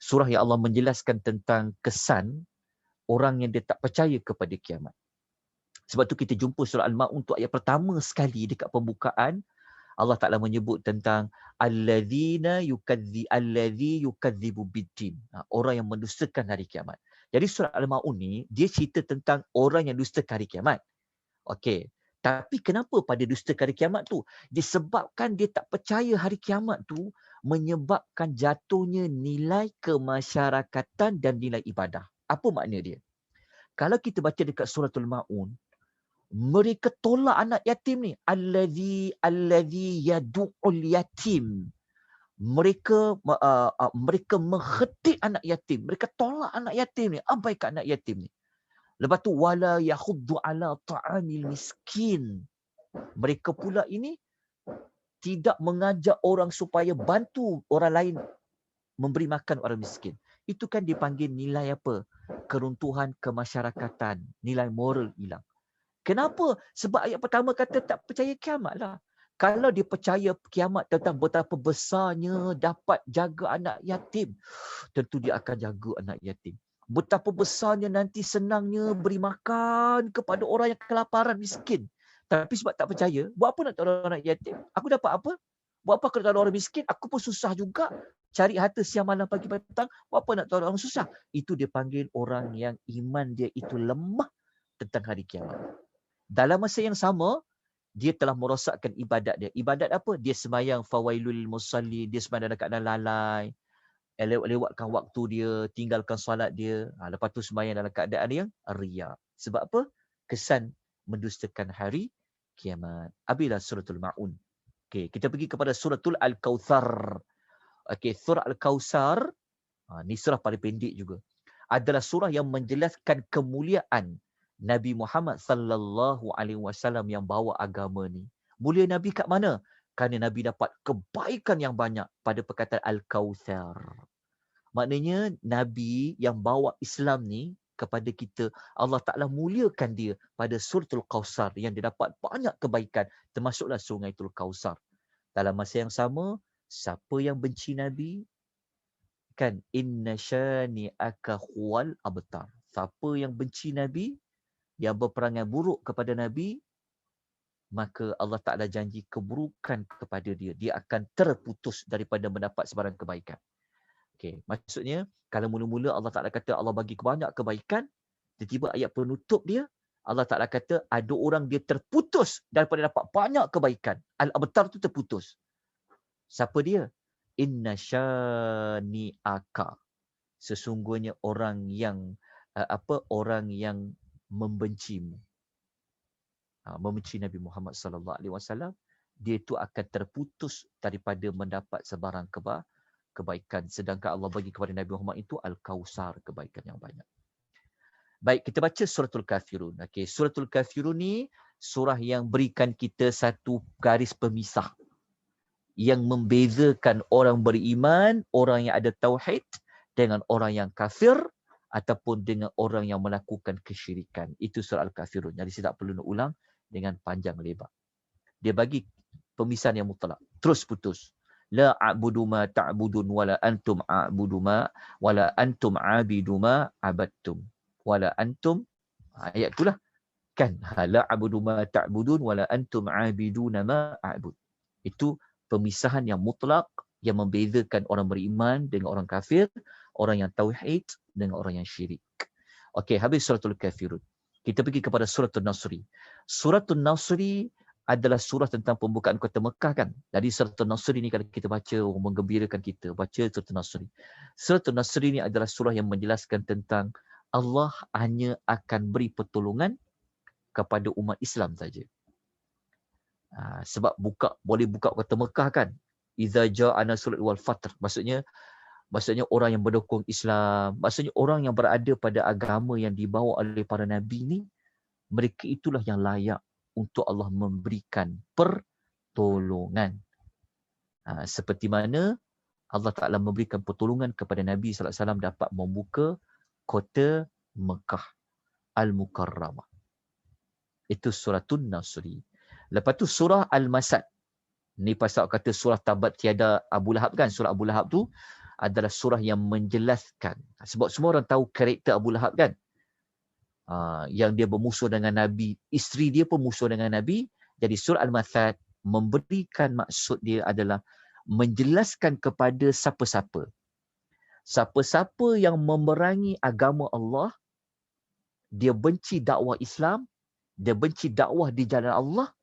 surah yang Allah menjelaskan tentang kesan orang yang dia tak percaya kepada kiamat. Sebab tu kita jumpa surah Al-Ma'un tu ayat pertama sekali dekat pembukaan, Allah Ta'ala menyebut tentang allazi yukadzibu biddin. Orang yang mendustakan hari kiamat. Jadi surah Al-Ma'un ni dia cerita tentang orang yang dustakan hari kiamat. Okey. Tapi kenapa pada dustakan hari kiamat tu? Disebabkan dia tak percaya hari kiamat tu menyebabkan jatuhnya nilai kemasyarakatan dan nilai ibadah. Apa makna dia? Kalau kita baca dekat suratul Ma'un, mereka tolak anak yatim ni. Allazi yadu'ul yatim. Mereka mengkhitik anak yatim. Mereka tolak anak yatim ni. Abaikan anak yatim ni. Lepas tu wala yahuddu ala ta'amil miskin. Mereka pula ini tidak mengajak orang supaya bantu orang lain memberi makan orang miskin. Itu kan dipanggil nilai apa? Keruntuhan kemasyarakatan. Nilai moral hilang. Kenapa? Sebab ayat pertama kata tak percaya kiamat lah. Kalau dia percaya kiamat tentang betapa besarnya dapat jaga anak yatim, tentu dia akan jaga anak yatim. Betapa besarnya nanti senangnya beri makan kepada orang yang kelaparan miskin. Tapi sebab tak percaya, buat apa nak tolong anak yatim? Aku dapat apa? Buat apa aku nak tolong orang miskin? Aku pun susah juga. Cari harta siang malam pagi petang. Buat apa nak tolong orang susah? Itu dia panggil orang yang iman dia itu lemah tentang hari kiamat. Dalam masa yang sama, dia telah merosakkan ibadat dia. Ibadat apa? Dia sembahyang fawailul musalli, dia sembahyang dalam keadaan lalai, lewatkan waktu dia, tinggalkan solat dia, lepas tu sembahyang dalam keadaan yang riya. Sebab apa? Kesan mendustakan hari kiamat. Abilah suratul Ma'un. Okey, kita pergi kepada suratul Al-Kautsar. Okey, surah Al-Kautsar, ni surah paling pendek juga. Adalah surah yang menjelaskan kemuliaan Nabi Muhammad sallallahu alaihi wasallam yang bawa agama ni. Mulia Nabi kat mana? Kerana Nabi dapat kebaikan yang banyak pada perkataan Al-Kautsar. Maknanya Nabi yang bawa Islam ni kepada kita, Allah Ta'ala muliakan dia pada suratul Kautsar yang dia dapat banyak kebaikan, termasuklah sungai Tul Kautsar. Dalam masa yang sama, siapa yang benci Nabi? Kan, inna syani'aka huwal abtar. Siapa yang benci Nabi, yang berperangai buruk kepada Nabi, maka Allah Ta'ala janji keburukan kepada dia. Dia akan terputus daripada mendapat sebarang kebaikan. Okay. Maksudnya, kalau mula-mula Allah Ta'ala kata Allah bagi banyak kebaikan, tiba-tiba ayat penutup dia, Allah Ta'ala kata ada orang dia terputus daripada dapat banyak kebaikan. Al-Abtar tu terputus. Siapa dia? Inna syani'aka. Sesungguhnya orang yang orang yang membencimu. Membenci Nabi Muhammad sallallahu alaihi wasallam, dia itu akan terputus daripada mendapat sebarang kebaikan. Sedangkan Allah bagi kepada Nabi Muhammad itu Al-Kautsar, kebaikan yang banyak. Baik, kita baca suratul Kafirun. Okey, suratul Kafirun ni surah yang berikan kita satu garis pemisah yang membezakan orang beriman, orang yang ada tauhid dengan orang yang kafir ataupun dengan orang yang melakukan kesyirikan. Itu surah Al-Kafirun. Jadi saya tak perlu nak ulang dengan panjang lebar. Dia bagi pemisahan yang mutlak. Terus putus. La a'budu ma ta'budun wala antum a'budu ma wala antum 'abidu ma abadtum wala antum, ayat itulah kan, la a'budu ma ta'budun wala antum 'abiduna ma a'bud. Itu pemisahan yang mutlak yang membezakan orang beriman dengan orang kafir, orang yang tauhid dengan orang yang syirik. Okey, habis suratul Kafirun. Kita pergi kepada suratul Nasri. Suratul Nasri adalah surah tentang pembukaan kota Mekah kan. Jadi suratul Nasri ni kalau kita baca, menggembirakan kita. Baca suratul Nasri. Suratul Nasri ni adalah surah yang menjelaskan tentang Allah hanya akan beri pertolongan kepada umat Islam saja. Sebab boleh buka kota Mekah kan. Iza ja'a nasrul wal fath. Maksudnya maksudnya orang yang berdukung Islam, maksudnya orang yang berada pada agama yang dibawa oleh para nabi ni, mereka itulah yang layak untuk Allah memberikan pertolongan. Seperti mana Allah Ta'ala memberikan pertolongan kepada Nabi SAW dapat membuka kota Mekah Al-Mukarramah. Itu suratun Nasri. Lepas tu surah Al-Masad. Ni pasal kata surah tabat tiada Abu Lahab kan. Surah Abu Lahab tu adalah surah yang menjelaskan. Sebab semua orang tahu karakter Abu Lahab kan. Yang dia bermusuh dengan Nabi. Isteri dia pun musuh dengan Nabi. Jadi surah Al-Masad memberikan maksud dia adalah menjelaskan kepada siapa-siapa. Siapa-siapa yang memerangi agama Allah, dia benci dakwah Islam, dia benci dakwah di jalan Allah,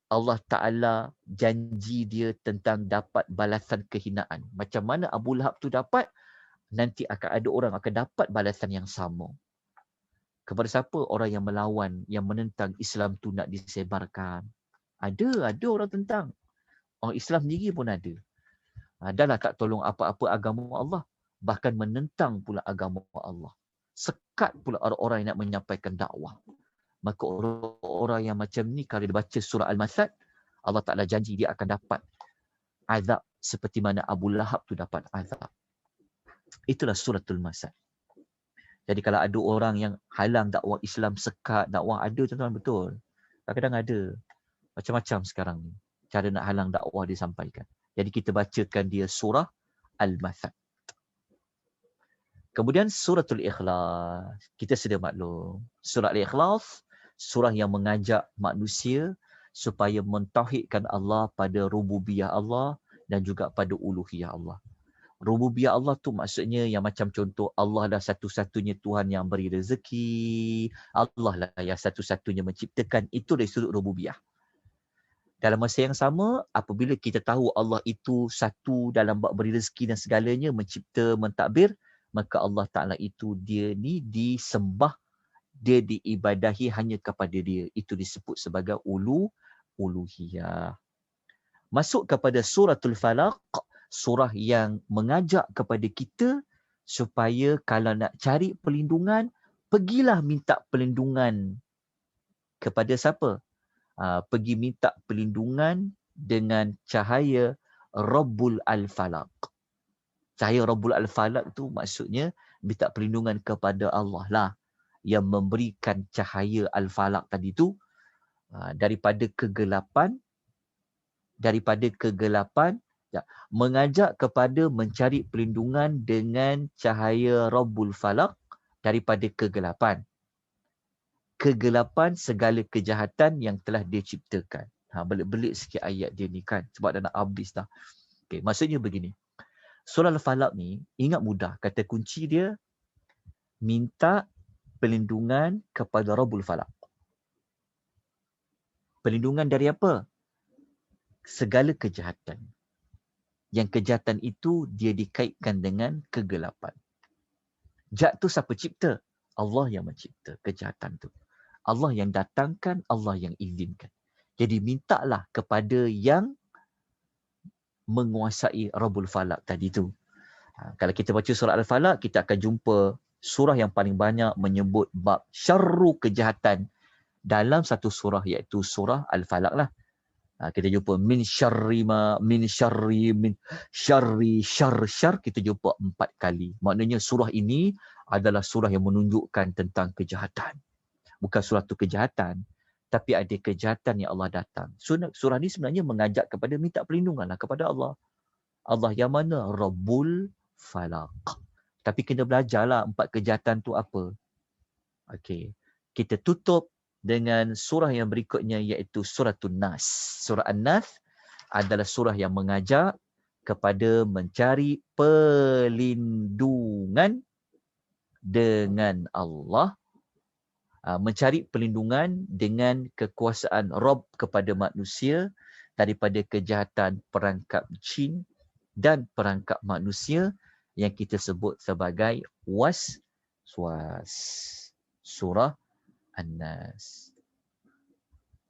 Allah Ta'ala janji dia tentang dapat balasan kehinaan. Macam mana Abu Lahab tu dapat, nanti akan ada orang akan dapat balasan yang sama. Kepada siapa? Orang yang melawan, yang menentang Islam tu nak disebarkan. Ada orang tentang. Orang Islam sendiri pun ada. Adalah tak tolong apa-apa agama Allah. Bahkan menentang pula agama Allah. Sekat pula orang-orang yang nak menyampaikan dakwah. Maka orang-orang yang macam ni, kalau dia baca surah Al-Masad, Allah Ta'ala janji dia akan dapat azab seperti mana Abu Lahab tu dapat azab. Itulah suratul Masad. Jadi kalau ada orang yang halang dakwah Islam, sekat dakwah, ada tuan-tuan, betul. Kadang-kadang ada. Macam-macam sekarang ni. Cara nak halang dakwah disampaikan. Jadi kita bacakan dia surah Al-Masad. Kemudian suratul Ikhlas. Kita sedia maklum. Surah Al-Ikhlas, surah yang mengajak manusia supaya mentauhidkan Allah pada rububiyah Allah dan juga pada uluhiyah Allah. Rububiyah Allah tu maksudnya yang macam contoh, Allah dah satu-satunya Tuhan yang beri rezeki. Allah lah yang satu-satunya menciptakan. Itu dari sudut rububiyah. Dalam masa yang sama, apabila kita tahu Allah itu satu dalam bab beri rezeki dan segalanya, mencipta, mentadbir, maka Allah Ta'ala itu dia ni disembah, dia diibadahi hanya kepada dia. Itu disebut sebagai uluhiyah. Masuk kepada suratul Falaq, surah yang mengajak kepada kita supaya kalau nak cari perlindungan, pergilah minta perlindungan kepada siapa? Pergi minta perlindungan dengan cahaya Rabbul Al-Falaq. Cahaya Rabbul Al-Falaq tu maksudnya minta perlindungan kepada Allah lah yang memberikan cahaya Al-Falaq tadi tu daripada kegelapan, mengajak kepada mencari perlindungan dengan cahaya Rabbul Falaq daripada kegelapan. Kegelapan segala kejahatan yang telah dia ciptakan. Belik-belik sikit ayat dia ni kan. Sebab dah nak habis dah. Okay, maksudnya begini. Surah Al-Falaq ni, ingat mudah. Kata kunci dia, minta perlindungan kepada Rabbul Falaq. Perlindungan dari apa? Segala kejahatan. Yang kejahatan itu dia dikaitkan dengan kegelapan. Jahat tu siapa cipta? Allah yang mencipta kejahatan tu. Allah yang datangkan, Allah yang izinkan. Jadi mintalah kepada yang menguasai Rabbul Falaq tadi tu. Kalau kita baca surah Al-Falaq, kita akan jumpa surah yang paling banyak menyebut bab syarru kejahatan dalam satu surah, iaitu surah Al-Falaq lah. Kita jumpa min syarri, syar, kita jumpa 4 kali. Maknanya surah ini adalah surah yang menunjukkan tentang kejahatan. Bukan surah tu kejahatan, tapi ada kejahatan yang Allah datang. Surah ni sebenarnya mengajak kepada minta perlindunganlah kepada Allah. Allah yang mana? Rabbul Falaq. Tapi kena belajarlah 4 kejahatan tu apa. Okey. Kita tutup dengan surah yang berikutnya, iaitu Suratun Nas. Surah An-Nas adalah surah yang mengajak kepada mencari perlindungan dengan Allah, mencari perlindungan dengan kekuasaan Rabb kepada manusia daripada kejahatan perangkap jin dan perangkap manusia yang kita sebut sebagai waswas. Surah An-Nas.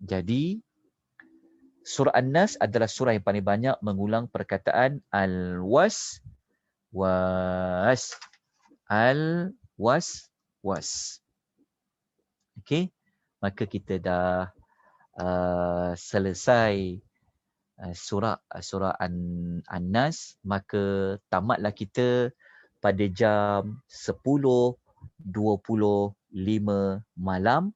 Jadi surah An-Nas adalah surah yang paling banyak mengulang perkataan al-was was. Al-was. Okey. Maka kita dah selesai surah An-Nas, maka tamatlah kita pada jam 10:25 malam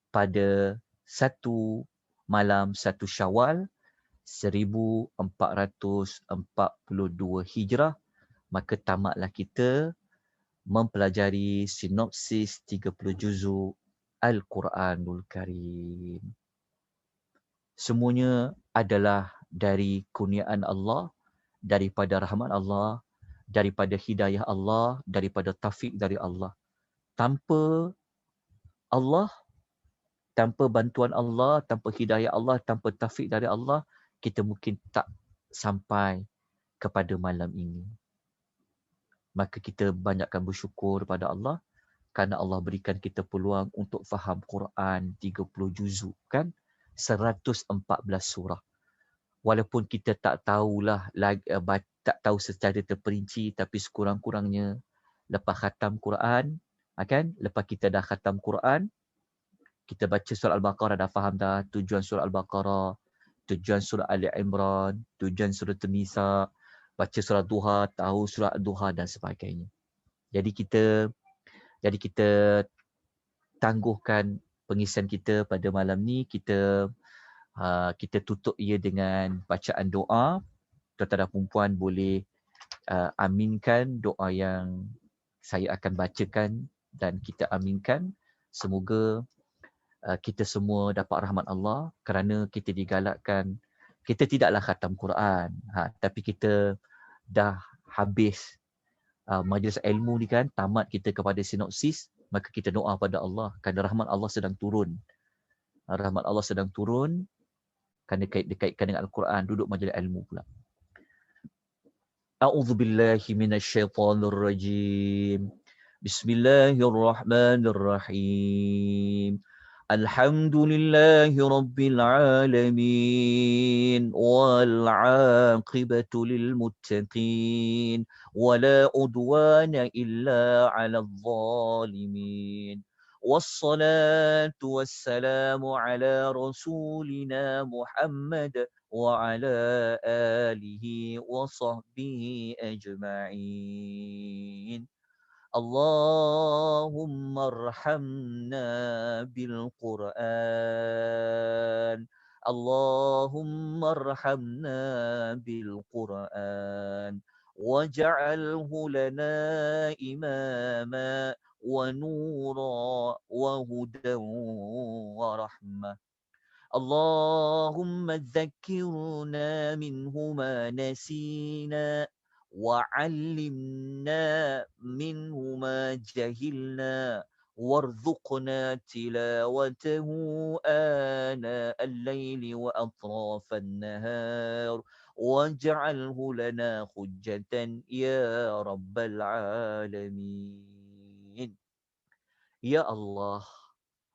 pada 1 malam 1 Syawal 1442 Hijrah, maka tamatlah kita mempelajari sinopsis 30 juzuk Al-Quranul Karim. Semuanya adalah dari kurniaan Allah, daripada rahmat Allah, daripada hidayah Allah, daripada taufik dari Allah. Tanpa Allah, tanpa bantuan Allah, tanpa hidayah Allah, tanpa taufik dari Allah, kita mungkin tak sampai kepada malam ini. Maka kita banyakkan bersyukur pada Allah kerana Allah berikan kita peluang untuk faham Quran 30 juzuk, kan? 114 surah. Walaupun kita tak tahulah, tak tahu secara terperinci, tapi sekurang-kurangnya lepas khatam Quran, kan? Lepas kita dah khatam Quran, kita baca surah Al-Baqarah, dah faham dah tujuan surah Al-Baqarah, tujuan surah Ali Imran, tujuan surah An-Nisa, baca surah Duha, tahu surah Duha dan sebagainya. Jadi kita tangguhkan pengisian kita pada malam ni. Kita tutup ia dengan bacaan doa. Tuan-tuan dan puan boleh aminkan doa yang saya akan bacakan dan kita aminkan. Semoga kita semua dapat rahmat Allah kerana kita digalakkan. Kita tidaklah khatam Quran, tapi kita dah habis majlis ilmu ni, kan, tamat kita kepada sinopsis, maka kita doa pada Allah kerana rahmat Allah sedang turun. Rahmat Allah sedang turun kerana dikaitkan dengan Al-Quran, duduk majlis ilmu pula. A'udzubillahi minasyaitonir rajim. Bismillahirrahmanirrahim. Alhamdulillahi rabbil alamin wal 'aqibatu lil muttaqin wala udwana illa 'alal zalimin. Wassalatu wassalamu ala rasulina Muhammad وعلى آله وصحبه أجمعين. اللهم ارحمنا بالقرآن. اللهم ارحمنا بالقرآن واجعله لنا إماما ونورا وهدى ورحمة. اللهم ذكرنا منه ما نسينا وعلمنا منه ما جهلنا وارزقنا تلاوته آناء الليل وأطراف النهار واجعله لنا حجة يا رب العالمين. يا الله,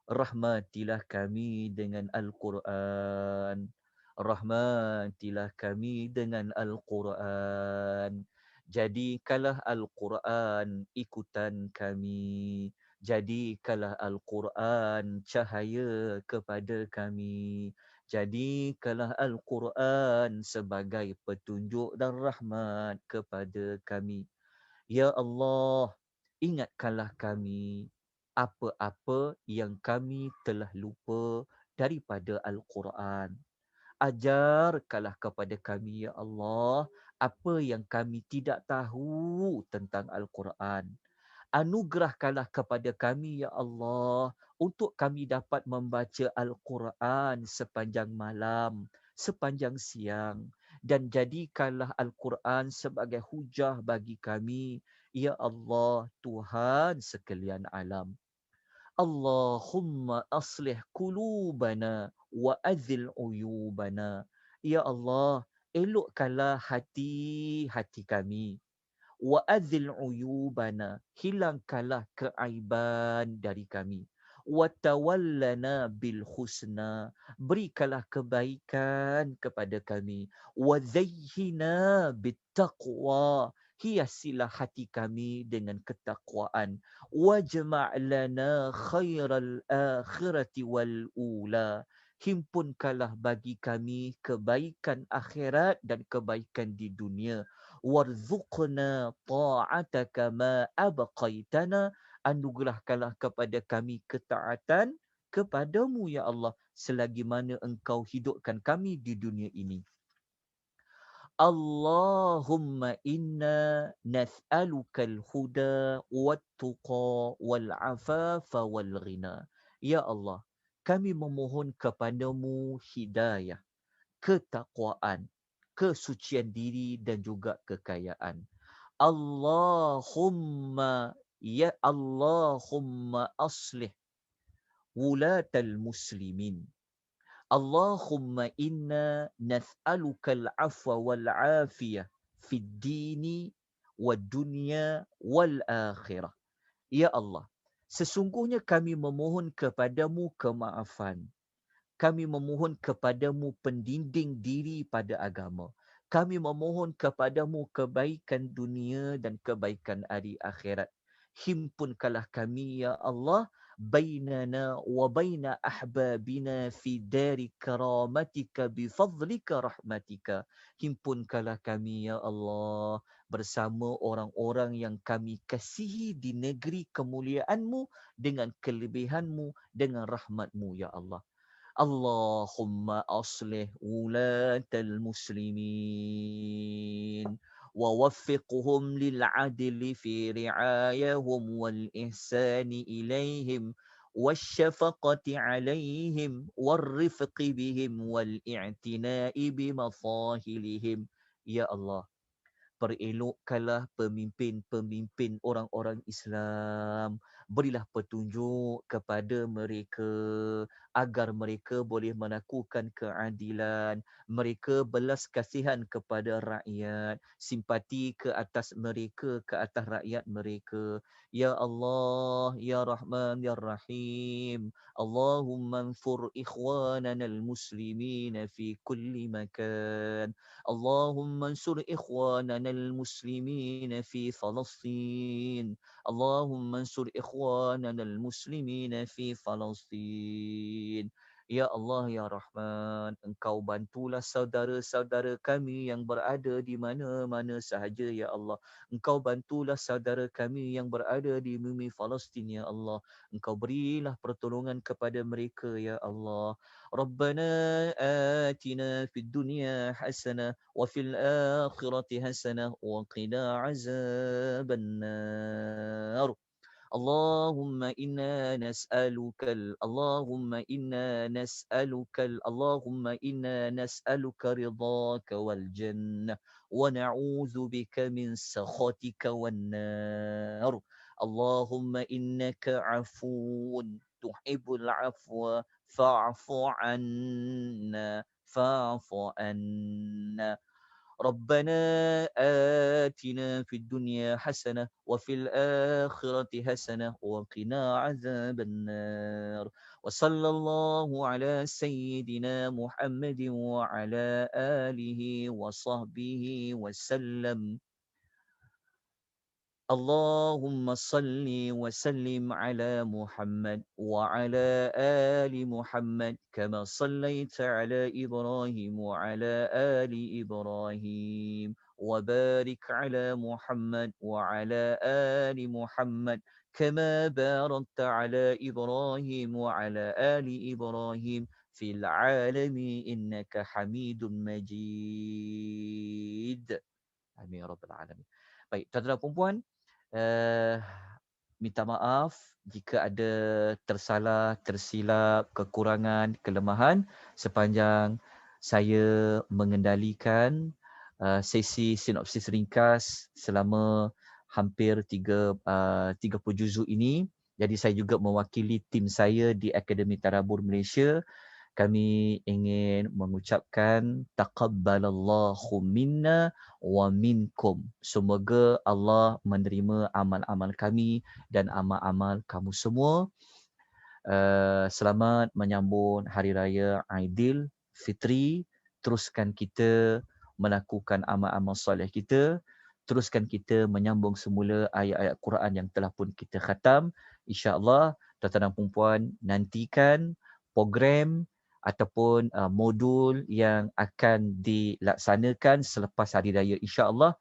rahmatilah kami dengan Al-Quran. Rahmatilah kami dengan Al-Quran. Jadikanlah Al-Quran ikutan kami. Jadikanlah Al-Quran cahaya kepada kami. Jadikanlah Al-Quran sebagai petunjuk dan rahmat kepada kami. Ya Allah, ingatkanlah kami apa-apa yang kami telah lupa daripada Al-Quran. Ajarkanlah kepada kami, ya Allah, apa yang kami tidak tahu tentang Al-Quran. Anugerahkanlah kepada kami, ya Allah, untuk kami dapat membaca Al-Quran sepanjang malam, sepanjang siang. Dan jadikanlah Al-Quran sebagai hujah bagi kami, ya Allah, Tuhan sekalian alam. Allahumma aslih qulubana wa azil uyubana. Ya Allah, elokkanlah hati-hati kami. Wa azil uyubana, hilangkanlah keaiban dari kami. Wa tawallana bil husna, berikanlah kebaikan kepada kami. Wa zayyina bit taqwa, hiasilah hati kami dengan ketakwaan. Wajma' lana khairal akhirati wal ula. Himpunkanlah bagi kami kebaikan akhirat dan kebaikan di dunia. Warzuqna ta'ataka ma abqaitana. Anugerahkanlah kepada kami ketaatan kepadamu ya Allah selagi mana engkau hidupkan kami di dunia ini. Allahumma inna nas'alukal huda wat-tuqa wal-afafa wal-ghina. Ya Allah, kami memohon kepadamu hidayah, ketakwaan, kesucian diri dan juga kekayaan. Allahumma aslih wulatal muslimin. Allahumma inna nas'alukal afwa wal afiyah fid dini wad dunya wal akhirah. Ya Allah, sesungguhnya kami memohon kepadamu kemaafan. Kami memohon kepadamu pendinding diri pada agama. Kami memohon kepadamu kebaikan dunia dan kebaikan hari akhirat. Himpunkanlah kami ya Allah bainana wa baina ahbabina fi dari karamatika bifadlika rahmatika. Himpunkanlah kami ya Allah bersama orang-orang yang kami kasihi di negeri kemuliaanmu dengan kelebihanmu dengan rahmatmu ya Allah. Allahumma aslih wulatal muslimin wa waffiqhum lil adli fi ri'ayahum wal ihsani ilaihim wasyafaqati alaihim warrifqi bihim wal i'tina'i bimasahilihim. Ya Allah, perelokkanlah pemimpin-pemimpin orang-orang Islam. Berilah petunjuk kepada mereka agar mereka boleh melakukan keadilan. Mereka belas kasihan kepada rakyat. Simpati ke atas mereka, ke atas rakyat mereka. Ya Allah, Ya Rahman, Ya Rahim. Allahumma anfur ikhwanana al-muslimina fi kulli makan. اللهم انصر إخواننا المسلمين في فلسطين. اللهم انصر إخواننا المسلمين في فلسطين. Ya Allah, Ya Rahman, Engkau bantulah saudara-saudara kami yang berada di mana-mana sahaja, Ya Allah. Engkau bantulah saudara kami yang berada di bumi Palestin, Ya Allah. Engkau berilah pertolongan kepada mereka, Ya Allah. ربنا آتنا في الدنيا حسنة وفي الآخرة حسنة وقنا عذاب النار. اللهم إنا نسألك اللهم إنا نسألك رضاك والجنة ونعوذ بك من سخطك والنار. اللهم إنك عفو تحب العفو فاعف عنا. ربنا آتنا في الدنيا حسنة وفي الآخرة حسنة وقنا عذاب النار. وصلى الله على سيدنا محمد وعلى آله وصحبه وسلم. اللهم صل وسلم على محمد وعلى آل محمد كما صليت على إبراهيم وعلى آل إبراهيم وبارك على محمد وعلى آل محمد كما باركت على إبراهيم وعلى آل إبراهيم في العالمين إنك حميد مجيد. آمين يا رب العالمين. Baik, tuan-tuan dan puan-puan, minta maaf jika ada tersalah, tersilap, kekurangan, kelemahan sepanjang saya mengendalikan sesi sinopsis ringkas selama hampir 30 juzuk ini. Jadi saya juga mewakili tim saya di Akademi Tadabbur Malaysia. Kami ingin mengucapkan taqabbalallahu minna wa minkum. Semoga Allah menerima amal-amal kami dan amal-amal kamu semua. Selamat menyambut Hari Raya Aidil Fitri. Teruskan kita melakukan amal-amal soleh kita. teruskan kita menyambung semula ayat-ayat Quran yang telah pun kita khatam. InsyaAllah, tuan-tuan dan puan-puan, nantikan program ataupun modul yang akan dilaksanakan selepas Hari Raya. InsyaAllah,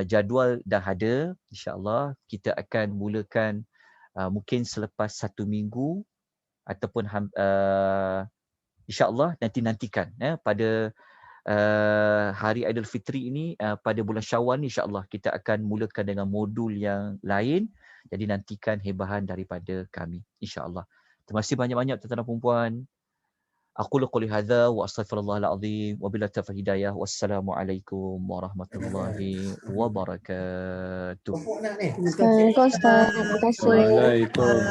jadual dah ada. InsyaAllah, kita akan mulakan mungkin selepas 1 minggu ataupun InsyaAllah nantikan pada Hari Aidilfitri ini pada bulan Syawal ni, insyaAllah kita akan mulakan dengan modul yang lain. Jadi nantikan hebahan daripada kami, insyaAllah. Terima kasih banyak-banyak tuan-tuan dan puan-puan. Aqulu qouli hadza wa astaghfirullahal azim wa billahi taufiq hidayah. Wassalamualaikum warahmatullahi wabarakatuh. Waalaikumsalam. Terima kasih. Waalaikumsalam.